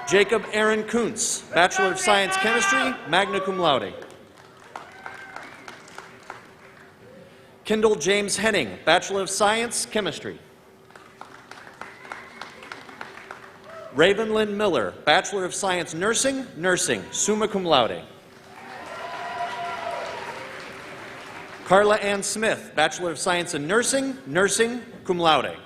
Jacob Aaron Kuntz, Bachelor of Science, Chemistry, magna cum laude. Kendall James Henning, Bachelor of Science, Chemistry. Raven Lynn Miller, Bachelor of Science Nursing, Nursing, summa cum laude. Carla Ann Smith, Bachelor of Science in Nursing, Nursing, cum laude.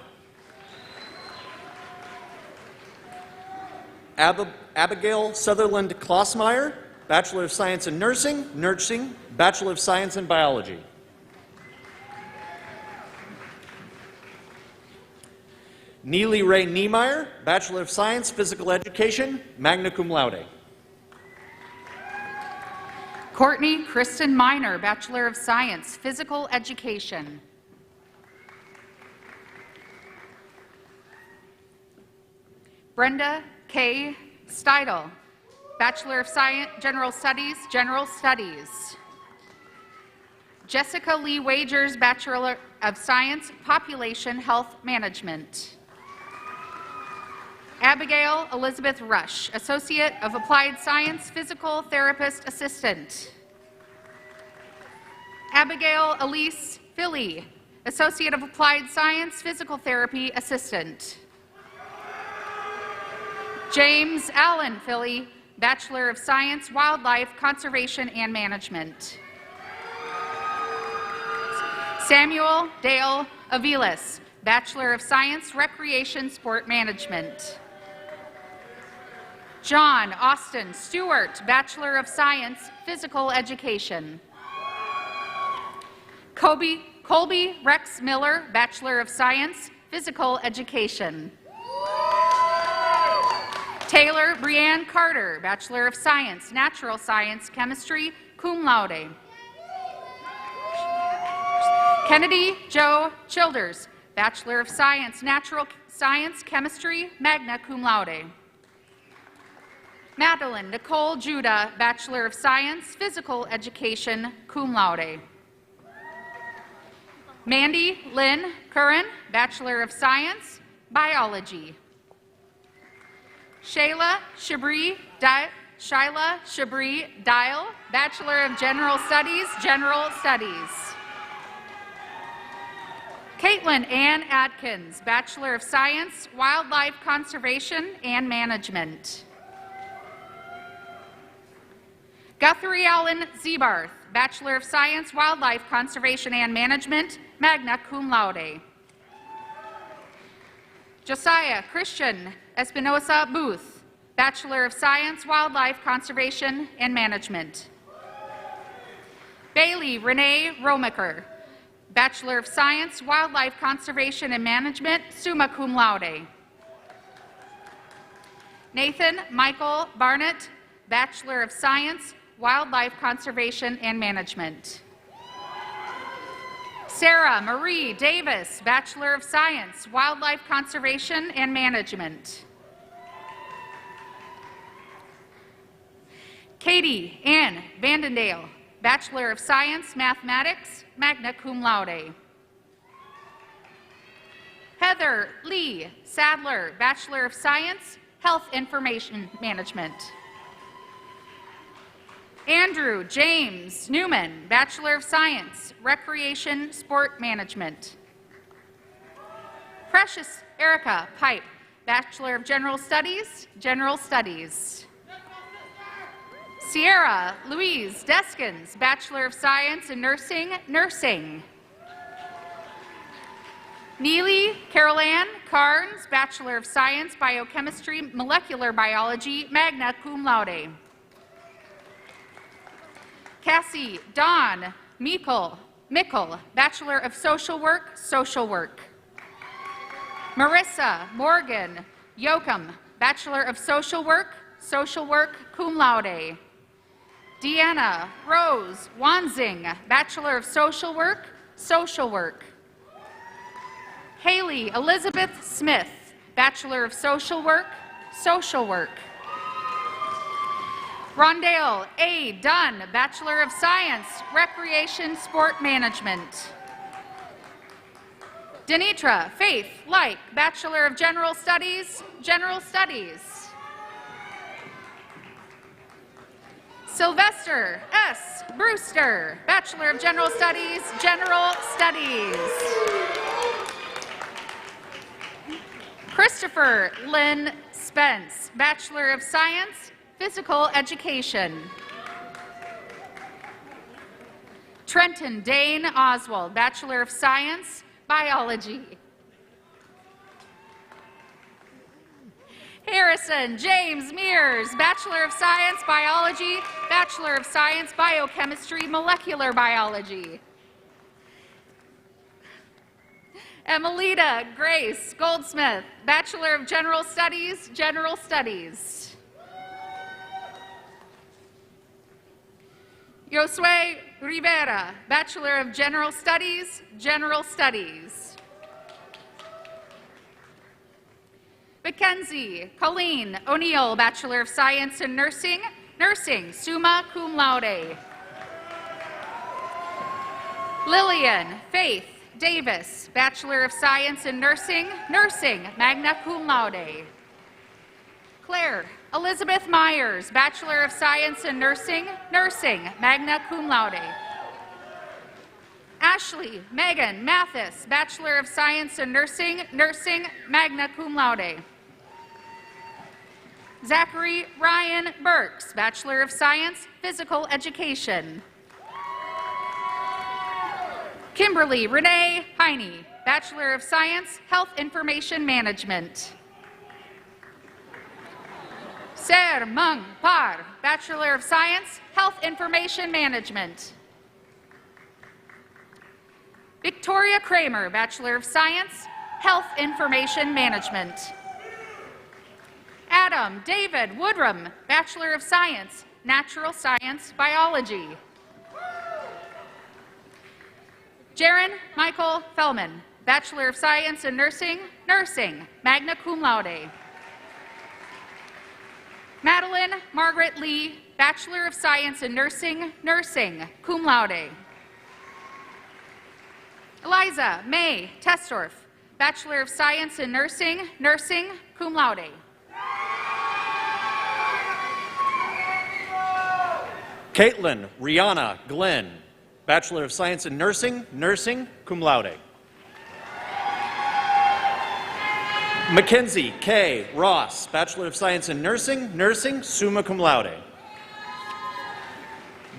Abigail Sutherland Klossmeyer, Bachelor of Science in Nursing, Nursing, Bachelor of Science in Biology. Neely Ray Niemeyer, Bachelor of Science, Physical Education, magna cum laude. Courtney Kristen Miner, Bachelor of Science, Physical Education. Brenda K. Steidel, Bachelor of Science, General Studies, General Studies. Jessica Lee Wagers, Bachelor of Science, Population Health Management. Abigail Elizabeth Rush, Associate of Applied Science, Physical Therapist Assistant. Abigail Elise Philly, Associate of Applied Science, Physical Therapy Assistant. James Allen Philly, Bachelor of Science, Wildlife Conservation and Management. Samuel Dale Aviles, Bachelor of Science, Recreation Sport Management. John Austin Stewart, Bachelor of Science, Physical Education. Colby Rex Miller, Bachelor of Science, Physical Education. Taylor Brianne Carter, Bachelor of Science, Natural Science, Chemistry, cum laude. Kennedy Joe Childers, Bachelor of Science, Natural Science, Chemistry, magna cum laude. Madeline Nicole Judah, Bachelor of Science, Physical Education, cum laude. Mandy Lynn Curran, Bachelor of Science, Biology. Shayla Shabri Dial, Bachelor of General Studies, General Studies. Caitlin Ann Atkins, Bachelor of Science, Wildlife Conservation and Management. Guthrie Allen Zebarth, Bachelor of Science, Wildlife Conservation and Management, magna cum laude. Josiah Christian Espinosa Booth, Bachelor of Science, Wildlife Conservation and Management. Bailey Renee Romaker, Bachelor of Science, Wildlife Conservation and Management, summa cum laude. Nathan Michael Barnett, Bachelor of Science, Wildlife Conservation and Management. Sarah Marie Davis, Bachelor of Science, Wildlife Conservation and Management. Katie Ann Vandendale, Bachelor of Science, Mathematics, magna cum laude. Heather Lee Sadler, Bachelor of Science, Health Information Management. Andrew James Newman, Bachelor of Science, Recreation Sport Management. Precious Erica Pipe, Bachelor of General Studies, General Studies. Sierra Louise Deskins, Bachelor of Science in Nursing, Nursing. Neely Carol-Ann Carnes, Bachelor of Science, Biochemistry, Molecular Biology, magna cum laude. Cassie Dawn Mickle, Bachelor of Social Work, Social Work. Marissa Morgan Yoakum, Bachelor of Social Work, cum laude. Deanna Rose Wanzing, Bachelor of Social Work, Social Work. Haley Elizabeth Smith, Bachelor of Social Work, Social Work. Rondale A. Dunn, Bachelor of Science, Recreation Sport Management. Denitra Faith Like, Bachelor of General Studies, General Studies. Sylvester S. Brewster, Bachelor of General Studies, General Studies. Christopher Lynn Spence, Bachelor of Science, Physical Education. Trenton Dane Oswald, Bachelor of Science, Biology. Harrison James Mears, Bachelor of Science, Biology, Bachelor of Science, Biochemistry, Molecular Biology. Emelita Grace Goldsmith, Bachelor of General Studies, General Studies. Josue Rivera, Bachelor of General Studies, General Studies. Mackenzie Colleen O'Neill, Bachelor of Science in Nursing, Nursing, summa cum laude. Lillian Faith Davis, Bachelor of Science in Nursing, Nursing, magna cum laude. Claire Elizabeth Myers, Bachelor of Science in Nursing, Nursing, magna cum laude. Ashley Megan Mathis, Bachelor of Science in Nursing, Nursing, magna cum laude. Zachary Ryan Burks, Bachelor of Science, Physical Education. Kimberly Renee Heine, Bachelor of Science, Health Information Management. Ser Mung Par, Bachelor of Science, Health Information Management. Victoria Kramer, Bachelor of Science, Health Information Management. Adam David Woodrum, Bachelor of Science, Natural Science Biology. Jaron Michael Fellman, Bachelor of Science in Nursing, Nursing, magna cum laude. Madeline Margaret Lee, Bachelor of Science in Nursing, Nursing, cum laude. Eliza May Testorf, Bachelor of Science in Nursing, Nursing, cum laude. Caitlin Rihanna Glenn, Bachelor of Science in Nursing, Nursing, cum laude. Mackenzie K. Ross, Bachelor of Science in Nursing, Nursing, summa cum laude.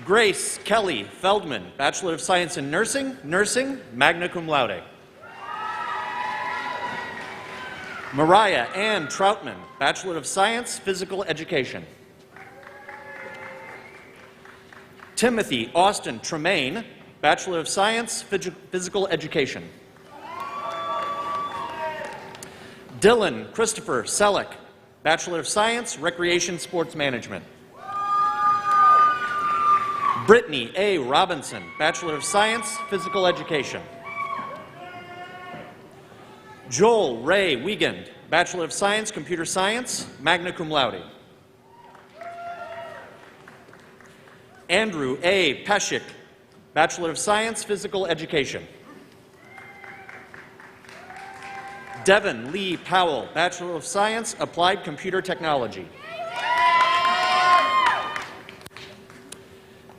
Grace Kelly Feldman, Bachelor of Science in Nursing, Nursing, magna cum laude. Mariah Ann Troutman, Bachelor of Science, Physical Education. Timothy Austin Tremaine, Bachelor of Science, Physical Education. Dylan Christopher Selleck, Bachelor of Science, Recreation Sports Management. Brittany A. Robinson, Bachelor of Science, Physical Education. Joel Ray Wiegand, Bachelor of Science, Computer Science, magna cum laude. Andrew A. Peshik, Bachelor of Science, Physical Education. Devin Lee Powell, Bachelor of Science, Applied Computer Technology.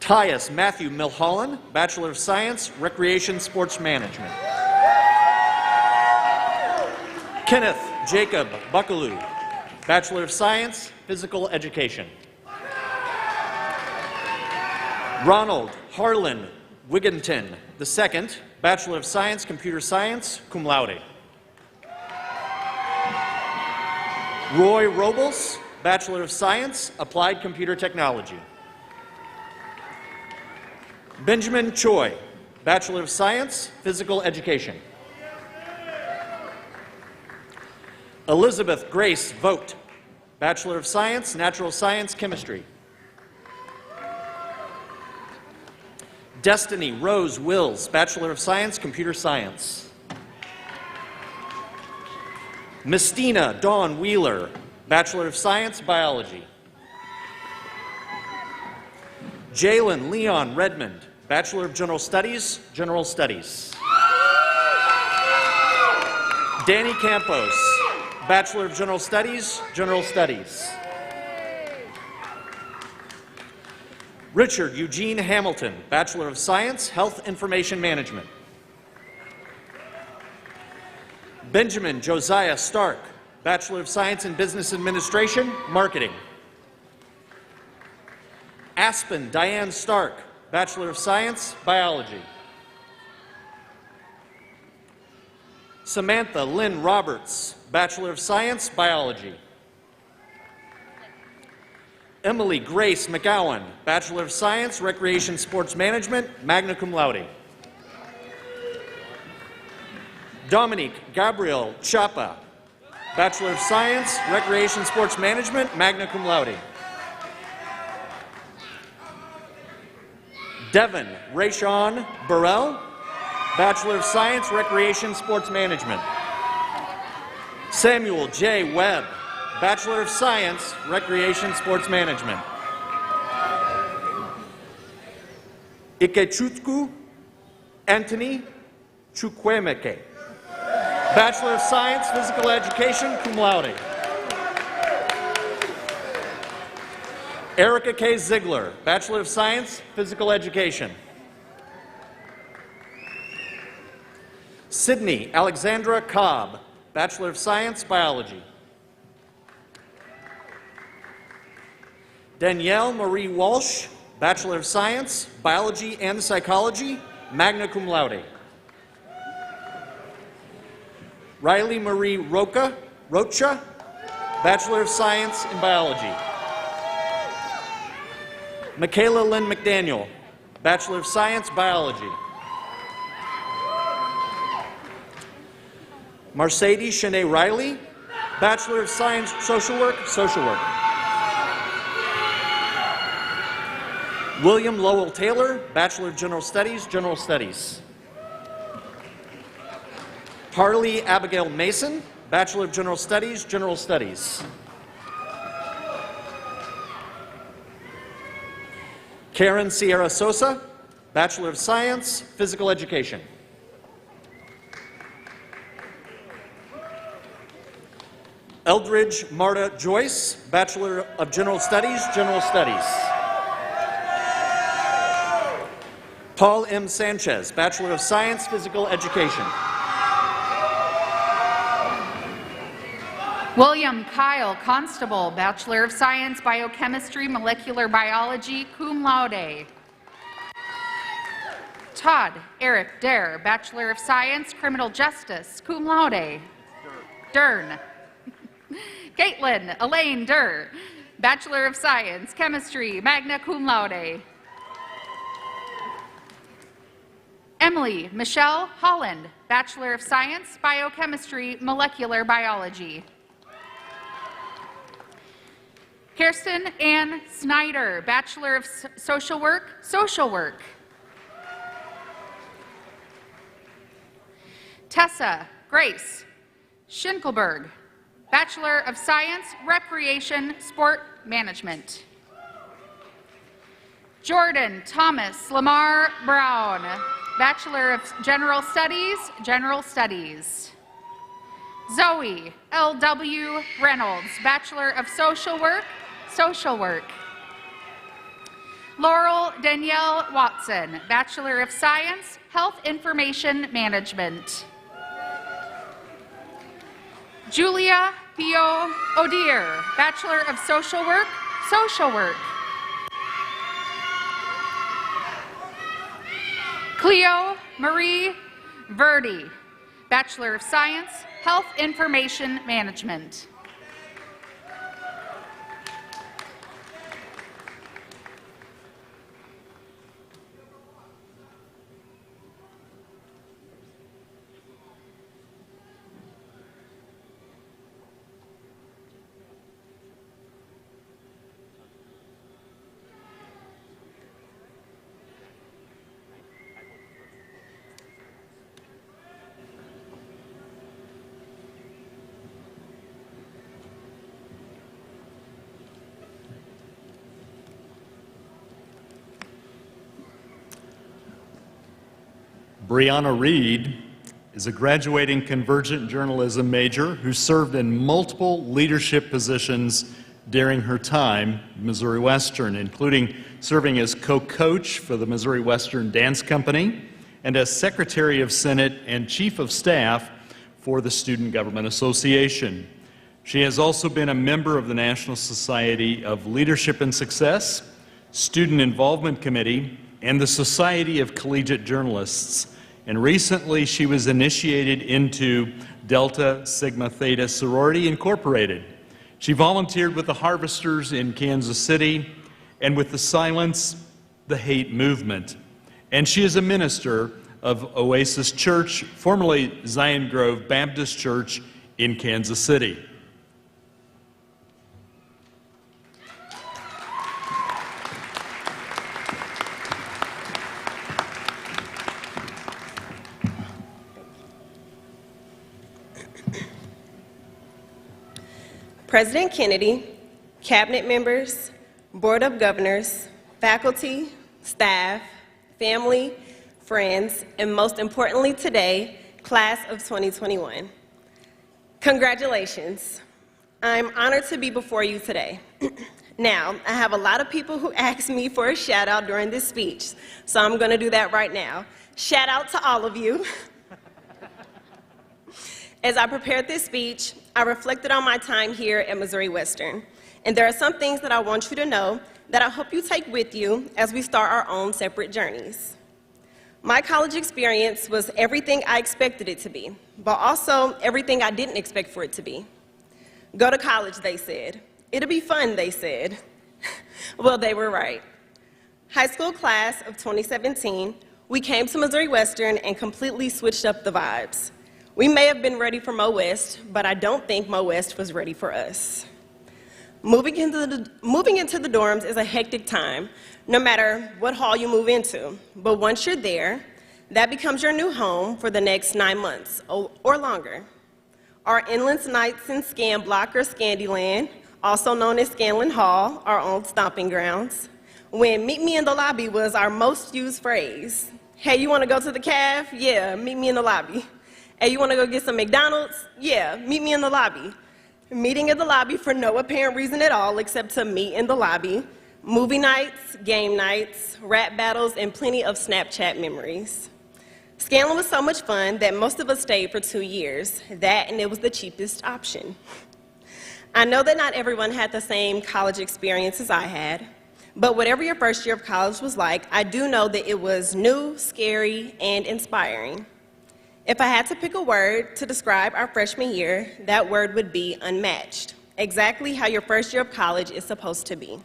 Tyus Matthew Milholland, Bachelor of Science, Recreation Sports Management. Kenneth Jacob Buckaloo, Bachelor of Science, Physical Education. Ronald Harlan Wigginton II, Bachelor of Science, Computer Science, cum laude. Roy Robles, Bachelor of Science, Applied Computer Technology. Benjamin Choi, Bachelor of Science, Physical Education. Elizabeth Grace Vogt, Bachelor of Science, Natural Science, Chemistry. Destiny Rose Wills, Bachelor of Science, Computer Science. Mistina Dawn Wheeler, Bachelor of Science, Biology. Jalen Leon Redmond, Bachelor of General Studies, General Studies. Danny Campos, Bachelor of General Studies, General Studies. Richard Eugene Hamilton, Bachelor of Science, Health Information Management. Benjamin Josiah Stark, Bachelor of Science in Business Administration, Marketing. Aspen Diane Stark, Bachelor of Science, Biology. Samantha Lynn Roberts, Bachelor of Science, Biology. Emily Grace McGowan, Bachelor of Science, Recreation Sports Management, magna cum laude. Dominique Gabriel Chapa, Bachelor of Science, Recreation Sports Management, magna cum laude. Devin Rayshawn Burrell, Bachelor of Science, Recreation Sports Management. Samuel J. Webb, Bachelor of Science, Recreation Sports Management. Ikechukwu Anthony Chukwemeke, Bachelor of Science, Physical Education, cum laude. Erica K. Ziegler, Bachelor of Science, Physical Education. Sydney Alexandra Cobb, Bachelor of Science, Biology. Danielle Marie Walsh, Bachelor of Science, Biology and Psychology, magna cum laude. Riley Marie Rocha, Bachelor of Science in Biology. Michaela Lynn McDaniel, Bachelor of Science, Biology. Mercedes Shanae Riley, Bachelor of Science, Social Work, Social Work. William Lowell Taylor, Bachelor of General Studies, General Studies. Harley Abigail Mason, Bachelor of General Studies, General Studies. Karen Sierra Sosa, Bachelor of Science, Physical Education. Eldridge Marta Joyce, Bachelor of General Studies, General Studies. Paul M. Sanchez, Bachelor of Science, Physical Education. William Kyle Constable, Bachelor of Science, Biochemistry, Molecular Biology, cum laude. Todd Eric Dare, Bachelor of Science, Criminal Justice, cum laude. Dern. Caitlin Elaine Durr, Bachelor of Science, Chemistry, magna cum laude. Emily Michelle Holland, Bachelor of Science, Biochemistry, Molecular Biology. Kirsten Ann Snyder, Bachelor of Social Work, Social Work. Tessa Grace Schinkelberg, Bachelor of Science, Recreation, Sport Management. Jordan Thomas Lamar Brown, Bachelor of General Studies, General Studies. Zoe L.W. Reynolds, Bachelor of Social Work, Social Work. Laurel Danielle Watson, Bachelor of Science, Health Information Management. Julia Pio O'Dear, Bachelor of Social Work, Social Work. Cleo Marie Verdi, Bachelor of Science, Health Information Management. Brianna Reed is a graduating Convergent journalism major who served in multiple leadership positions during her time at Missouri Western, including serving as co-coach for the Missouri Western Dance Company and as Secretary of Senate and Chief of Staff for the Student Government Association. She has also been a member of the National Society of Leadership and Success, Student Involvement Committee, and the Society of Collegiate Journalists. And recently, she was initiated into Delta Sigma Theta Sorority Incorporated. She volunteered with the Harvesters in Kansas City and with the Silence the Hate movement. And she is a minister of Oasis Church, formerly Zion Grove Baptist Church in Kansas City. President Kennedy, cabinet members, Board of Governors, faculty, staff, family, friends, and most importantly today, class of 2021. Congratulations. I'm honored to be before you today. Now, I have a lot of people who ask me for a shout out during this speech, so I'm going to do that right now. Shout out to all of you. As I prepared this speech, I reflected on my time here at Missouri Western, and there are some things that I want you to know that I hope you take with you as we start our own separate journeys. My college experience was everything I expected it to be, but also everything I didn't expect for it to be. Go to college, they said. It'll be fun, they said. Well, they were right. High school class of 2017, we came to Missouri Western and completely switched up the vibes. We may have been ready for Mo West, but I don't think Mo West was ready for us. Moving into the dorms is a hectic time, no matter what hall you move into. But once you're there, that becomes your new home for the next 9 months or longer. Our endless nights in Scan Block or Scandyland, also known as Scanlon Hall, our old stomping grounds, when "meet me in the lobby" was our most used phrase. Hey, you want to go to the caf? Yeah, meet me in the lobby. Hey, you want to go get some McDonald's? Yeah, meet me in the lobby. Meeting in the lobby for no apparent reason at all except to meet in the lobby. Movie nights, game nights, rap battles, and plenty of Snapchat memories. Scanlon was so much fun that most of us stayed for 2 years. That, and it was the cheapest option. I know that not everyone had the same college experience as I had, but whatever your first year of college was like, I do know that it was new, scary, and inspiring. If I had to pick a word to describe our freshman year, that word would be unmatched, exactly how your first year of college is supposed to be.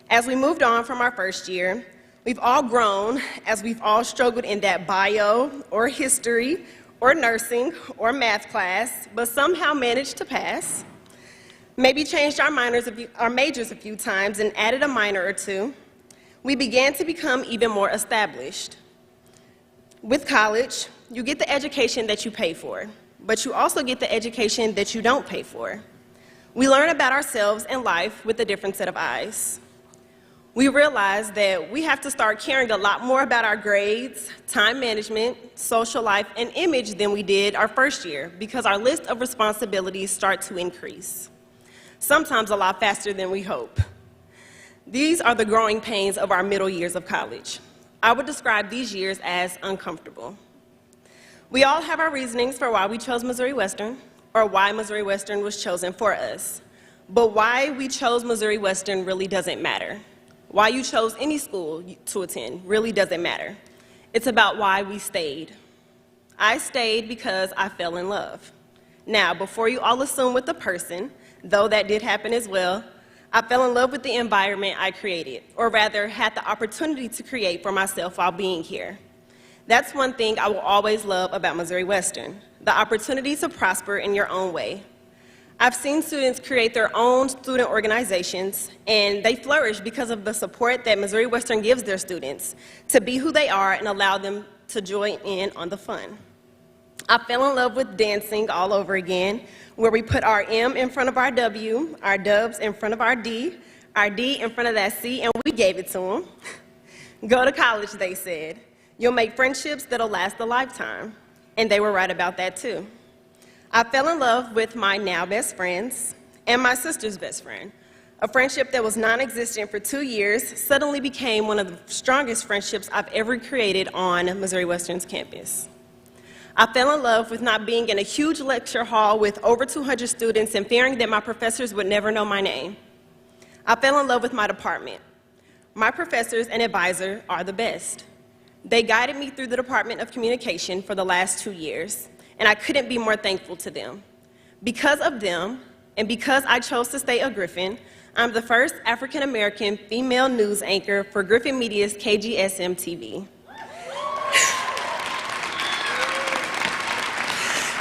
As we moved on from our first year, we've all grown as we've all struggled in that bio or history or nursing or math class, but somehow managed to pass. Maybe changed our majors a few times and added a minor or two. We began to become even more established. With college, you get the education that you pay for, but you also get the education that you don't pay for. We learn about ourselves and life with a different set of eyes. We realize that we have to start caring a lot more about our grades, time management, social life, and image than we did our first year because our list of responsibilities start to increase, sometimes a lot faster than we hope. These are the growing pains of our middle years of college. I would describe these years as uncomfortable. We all have our reasonings for why we chose Missouri Western, or why Missouri Western was chosen for us. But why we chose Missouri Western really doesn't matter. Why you chose any school to attend really doesn't matter. It's about why we stayed. I stayed because I fell in love. Now, before you all assume with the person, though that did happen as well, I fell in love with the environment I created, or rather had the opportunity to create for myself while being here. That's one thing I will always love about Missouri Western, the opportunity to prosper in your own way. I've seen students create their own student organizations, and they flourish because of the support that Missouri Western gives their students to be who they are and allow them to join in on the fun. I fell in love with dancing all over again, where we put our M in front of our W, our dubs in front of our D in front of that C, and we gave it to them. Go to college, they said. You'll make friendships that'll last a lifetime. And they were right about that too. I fell in love with my now best friends and my sister's best friend. A friendship that was non-existent for 2 years suddenly became one of the strongest friendships I've ever created on Missouri Western's campus. I fell in love with not being in a huge lecture hall with over 200 students and fearing that my professors would never know my name. I fell in love with my department. My professors and advisor are the best. They guided me through the Department of Communication for the last 2 years, and I couldn't be more thankful to them. Because of them, and because I chose to stay a Griffin, I'm the first African-American female news anchor for Griffin Media's KGSM TV.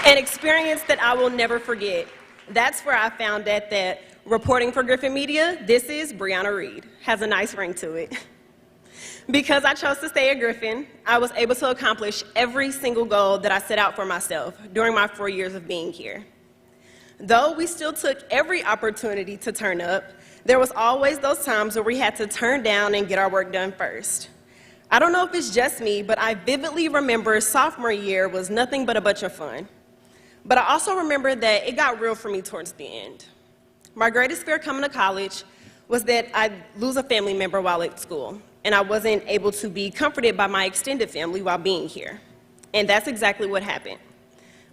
An experience that I will never forget. That's where I found out that reporting for Griffin Media, this is Brianna Reed. Has a nice ring to it. Because I chose to stay at Griffin, I was able to accomplish every single goal that I set out for myself during my 4 years of being here. Though we still took every opportunity to turn up, there was always those times where we had to turn down and get our work done first. I don't know if it's just me, but I vividly remember sophomore year was nothing but a bunch of fun. But I also remember that it got real for me towards the end. My greatest fear coming to college was that I'd lose a family member while at school, and I wasn't able to be comforted by my extended family while being here. And that's exactly what happened.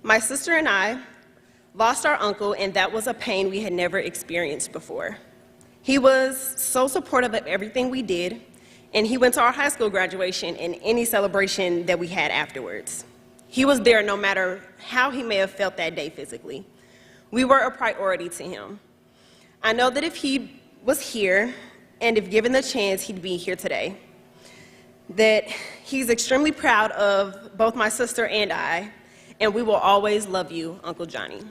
My sister and I lost our uncle, and that was a pain we had never experienced before. He was so supportive of everything we did, and he went to our high school graduation and any celebration that we had afterwards. He was there no matter how he may have felt that day physically. We were a priority to him. I know that if he was here, and if given the chance, he'd be here today. That he's extremely proud of both my sister and I, and we will always love you, Uncle Johnny.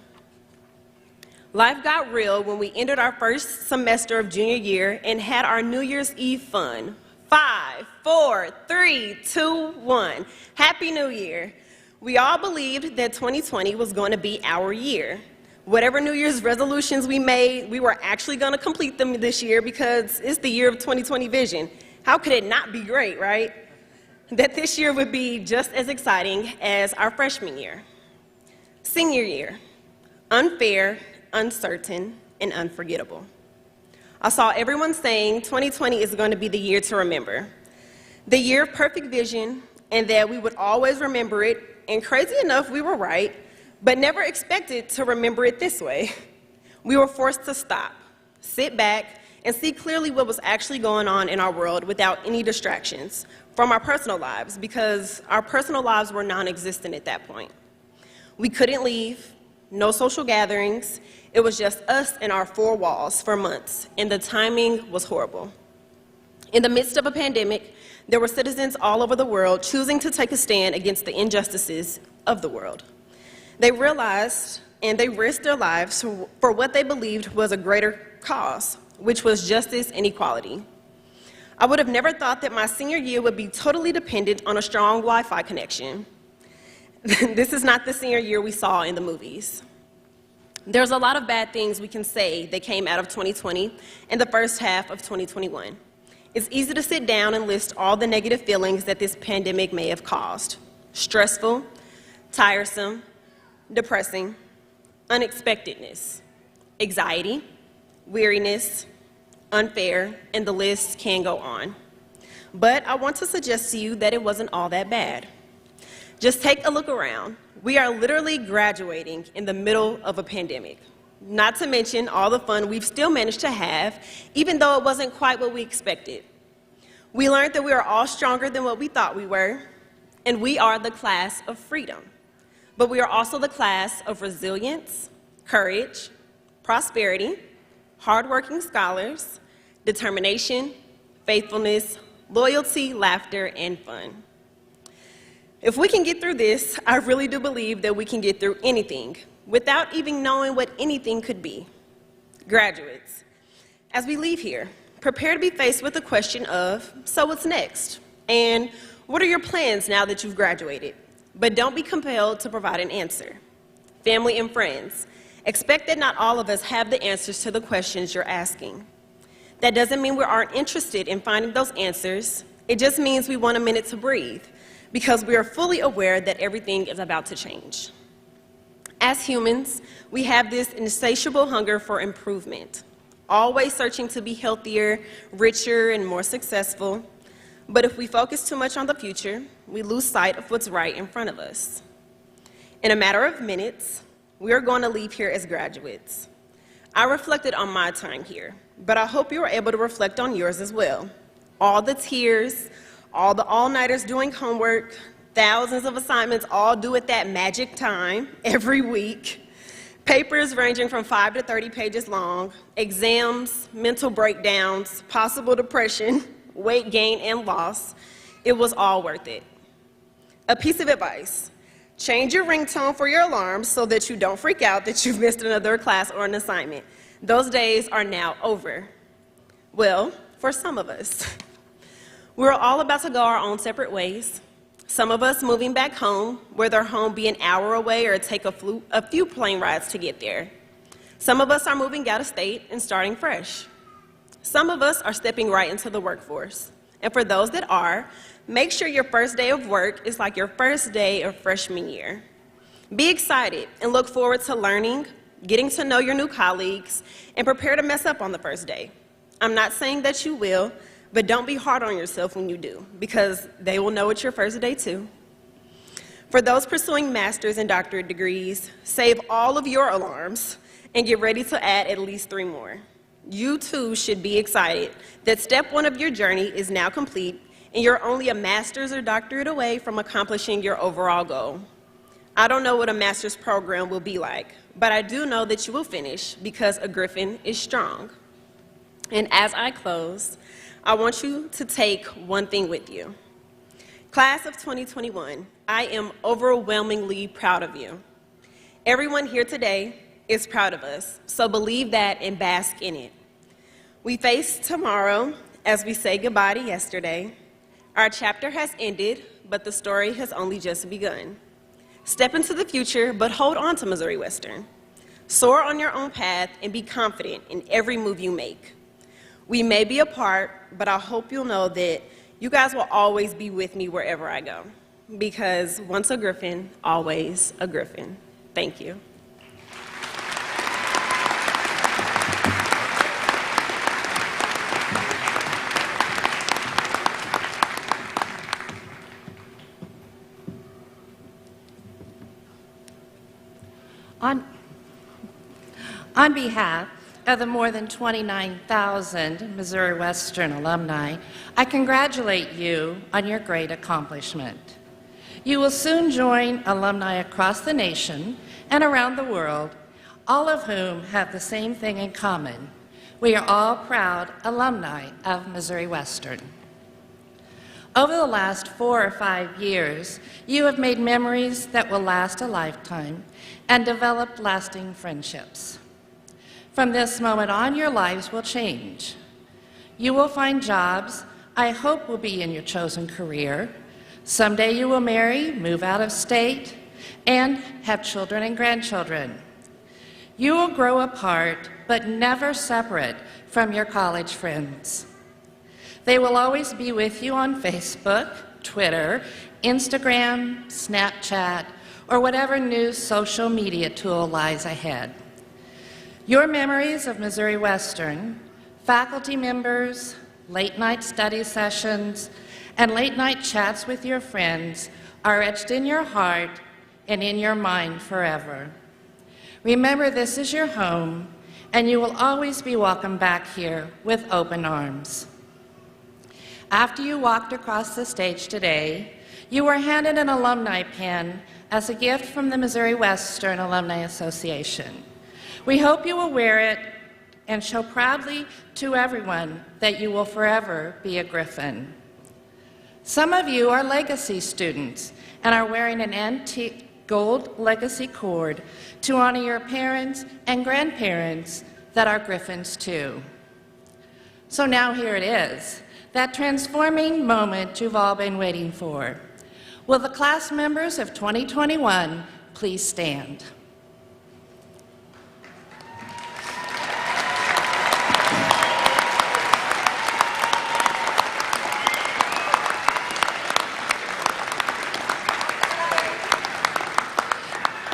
Life got real when we entered our first semester of junior year and had our New Year's Eve fun. 5, 4, 3, 2, 1. Happy New Year. We all believed that 2020 was going to be our year. Whatever New Year's resolutions we made, we were actually going to complete them this year because it's the year of 2020 vision. How could it not be great, right? That this year would be just as exciting as our freshman year. Senior year, unfair, uncertain, and unforgettable. I saw everyone saying 2020 is going to be the year to remember. The year of perfect vision, and that we would always remember it, and crazy enough, we were right, but never expected to remember it this way. We were forced to stop, sit back, and see clearly what was actually going on in our world without any distractions from our personal lives, because our personal lives were non-existent at that point. We couldn't leave, no social gatherings. It was just us and our 4 walls for months, and the timing was horrible. In the midst of a pandemic, there were citizens all over the world choosing to take a stand against the injustices of the world. They realized and they risked their lives for what they believed was a greater cause, which was justice and equality. I would have never thought that my senior year would be totally dependent on a strong Wi-Fi connection. This is not the senior year we saw in the movies. There's a lot of bad things we can say that came out of 2020 and the first half of 2021. It's easy to sit down and list all the negative feelings that this pandemic may have caused. Stressful, tiresome, depressing, unexpectedness, anxiety, weariness, unfair, and the list can go on. But I want to suggest to you that it wasn't all that bad. Just take a look around. We are literally graduating in the middle of a pandemic. Not to mention all the fun we've still managed to have, even though it wasn't quite what we expected. We learned that we are all stronger than what we thought we were, and we are the class of freedom. But we are also the class of resilience, courage, prosperity, hardworking scholars, determination, faithfulness, loyalty, laughter, and fun. If we can get through this, I really do believe that we can get through anything without even knowing what anything could be. Graduates, as we leave here, prepare to be faced with the question of, so what's next? And what are your plans now that you've graduated? But don't be compelled to provide an answer. Family and friends, expect that not all of us have the answers to the questions you're asking. That doesn't mean we aren't interested in finding those answers. It just means we want a minute to breathe. because we are fully aware that everything is about to change. As humans, we have this insatiable hunger for improvement, always searching to be healthier, richer, and more successful. But if we focus too much on the future, we lose sight of what's right in front of us. In a matter of minutes, we are going to leave here as graduates. I reflected on my time here, but I hope you were able to reflect on yours as well. All the tears, all the all-nighters doing homework, thousands of assignments all due at that magic time every week, papers ranging from 5 to 30 pages long, exams, mental breakdowns, possible depression, weight gain and loss. It was all worth it. A piece of advice: change your ringtone for your alarms so that you don't freak out that you've missed another class or an assignment. Those days are now over. Well, for some of us. We're all about to go our own separate ways. Some of us moving back home, whether home be an hour away or take a few plane rides to get there. Some of us are moving out of state and starting fresh. Some of us are stepping right into the workforce. And for those that are, make sure your first day of work is like your first day of freshman year. Be excited and look forward to learning, getting to know your new colleagues, and prepare to mess up on the first day. I'm not saying that you will, but don't be hard on yourself when you do, because they will know it's your first day too. For those pursuing master's and doctorate degrees, save all of your alarms and get ready to add at least 3 more. You too should be excited that step 1 of your journey is now complete and you're only a master's or doctorate away from accomplishing your overall goal. I don't know what a master's program will be like, but I do know that you will finish because a Griffin is strong. And as I close, I want you to take one thing with you. Class of 2021, I am overwhelmingly proud of you. Everyone here today is proud of us, so believe that and bask in it. We face tomorrow as we say goodbye to yesterday. Our chapter has ended, but the story has only just begun. Step into the future, but hold on to Missouri Western. Soar on your own path and be confident in every move you make. We may be apart, but I hope you'll know that you guys will always be with me wherever I go, because once a Griffin, always a Griffin. Thank you. On behalf of the more than 29,000 Missouri Western alumni, I congratulate you on your great accomplishment. You will soon join alumni across the nation and around the world, all of whom have the same thing in common. We are all proud alumni of Missouri Western. Over the last 4 or 5 years, you have made memories that will last a lifetime and developed lasting friendships. From this moment on, your lives will change. You will find jobs I hope will be in your chosen career. Someday you will marry, move out of state, and have children and grandchildren. You will grow apart, but never separate from your college friends. They will always be with you on Facebook, Twitter, Instagram, Snapchat, or whatever new social media tool lies ahead. Your memories of Missouri Western, faculty members, late-night study sessions, and late-night chats with your friends are etched in your heart and in your mind forever. Remember, this is your home, and you will always be welcome back here with open arms. After you walked across the stage today, you were handed an alumni pin as a gift from the Missouri Western Alumni Association. We hope you will wear it and show proudly to everyone that you will forever be a Griffin. Some of you are legacy students and are wearing an antique gold legacy cord to honor your parents and grandparents that are Griffins too. So now here it is, that transforming moment you've all been waiting for. Will the class members of 2021 please stand?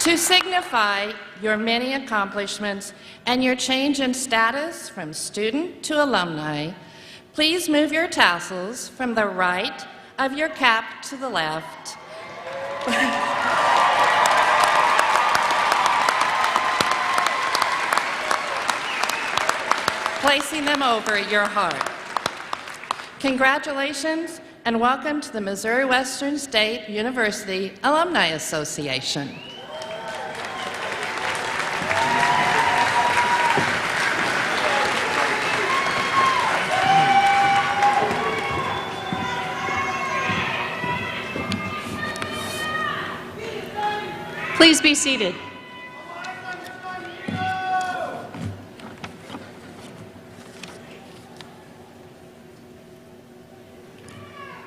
To signify your many accomplishments and your change in status from student to alumni, please move your tassels from the right of your cap to the left. Placing them over your heart. Congratulations and welcome to the Missouri Western State University Alumni Association. Please be seated.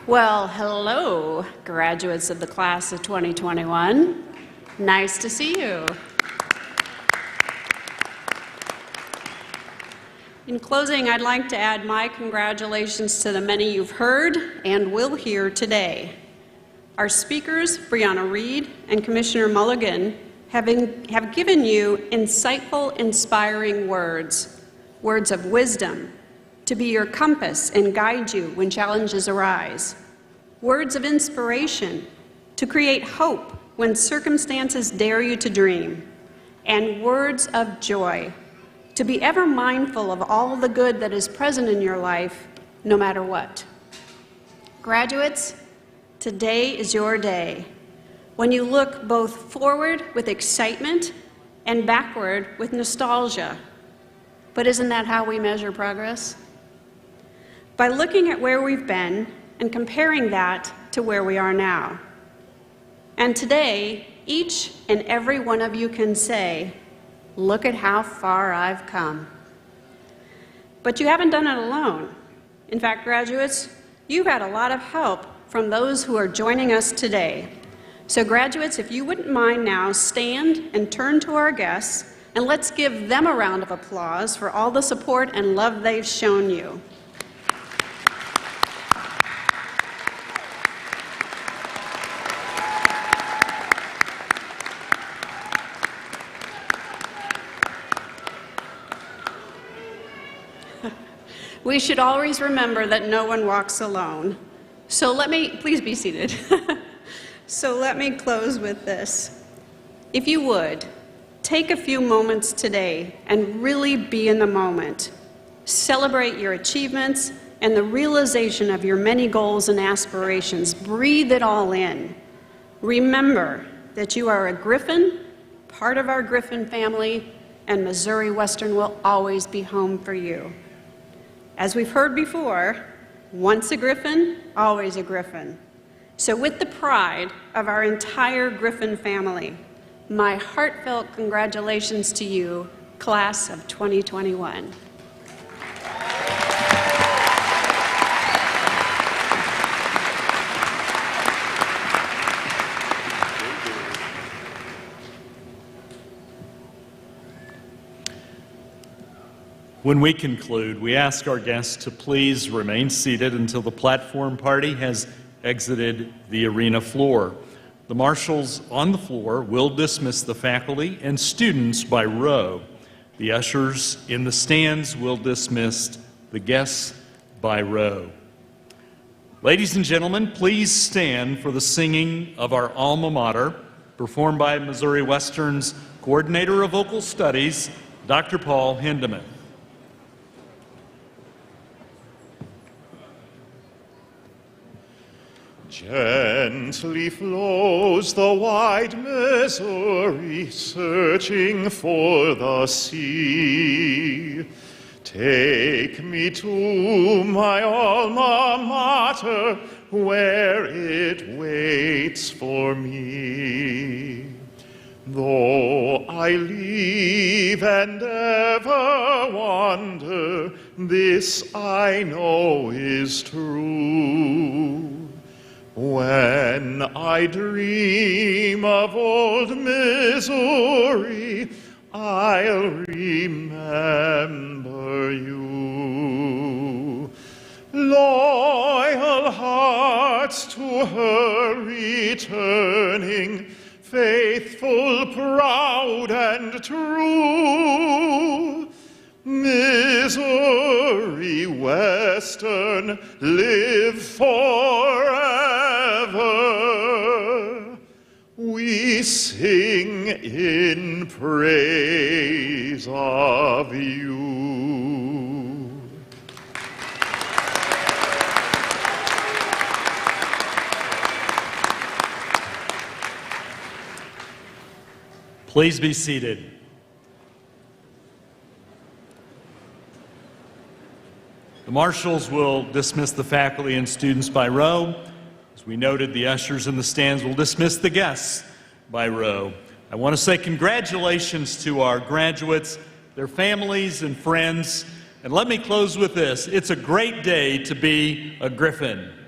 Well, hello, graduates of the class of 2021. Nice to see you. In closing, I'd like to add my congratulations to the many you've heard and will hear today. Our speakers, Brianna Reed and Commissioner Mulligan, have given you insightful, inspiring words, words of wisdom, to be your compass and guide you when challenges arise, words of inspiration, to create hope when circumstances dare you to dream, and words of joy, to be ever mindful of all the good that is present in your life, no matter what. Graduates, today is your day, when you look both forward with excitement and backward with nostalgia. But isn't that how we measure progress? By looking at where we've been and comparing that to where we are now. And today, each and every one of you can say, "Look at how far I've come." But you haven't done it alone. In fact, graduates, you've had a lot of help from those who are joining us today. So graduates, if you wouldn't mind now, stand and turn to our guests, and let's give them a round of applause for all the support and love they've shown you. We should always remember that no one walks alone. So please be seated. So let me close with this. If you would, take a few moments today and really be in the moment. Celebrate your achievements and the realization of your many goals and aspirations. Breathe it all in. Remember that you are a Griffin, part of our Griffin family, and Missouri Western will always be home for you. As we've heard before, once a Griffin, always a Griffin. So with the pride of our entire Griffin family, my heartfelt congratulations to you, class of 2021. When we conclude, we ask our guests to please remain seated until the platform party has exited the arena floor. The marshals on the floor will dismiss the faculty and students by row. The ushers in the stands will dismiss the guests by row. Ladies and gentlemen, please stand for the singing of our alma mater, performed by Missouri Western's Coordinator of Vocal Studies, Dr. Paul Hindeman. Gently flows the wide Missouri, searching for the sea. Take me to my alma mater, where it waits for me. Though I leave and ever wander, this I know is true. When I dream of old Missouri, I'll remember you. Loyal hearts to her returning, faithful, proud, and true. Missouri Western, live forever. We sing in praise of you. Please be seated. The marshals will dismiss the faculty and students by row. As we noted, the ushers in the stands will dismiss the guests by row. I want to say congratulations to our graduates, their families and friends, and let me close with this. It's a great day to be a Griffin.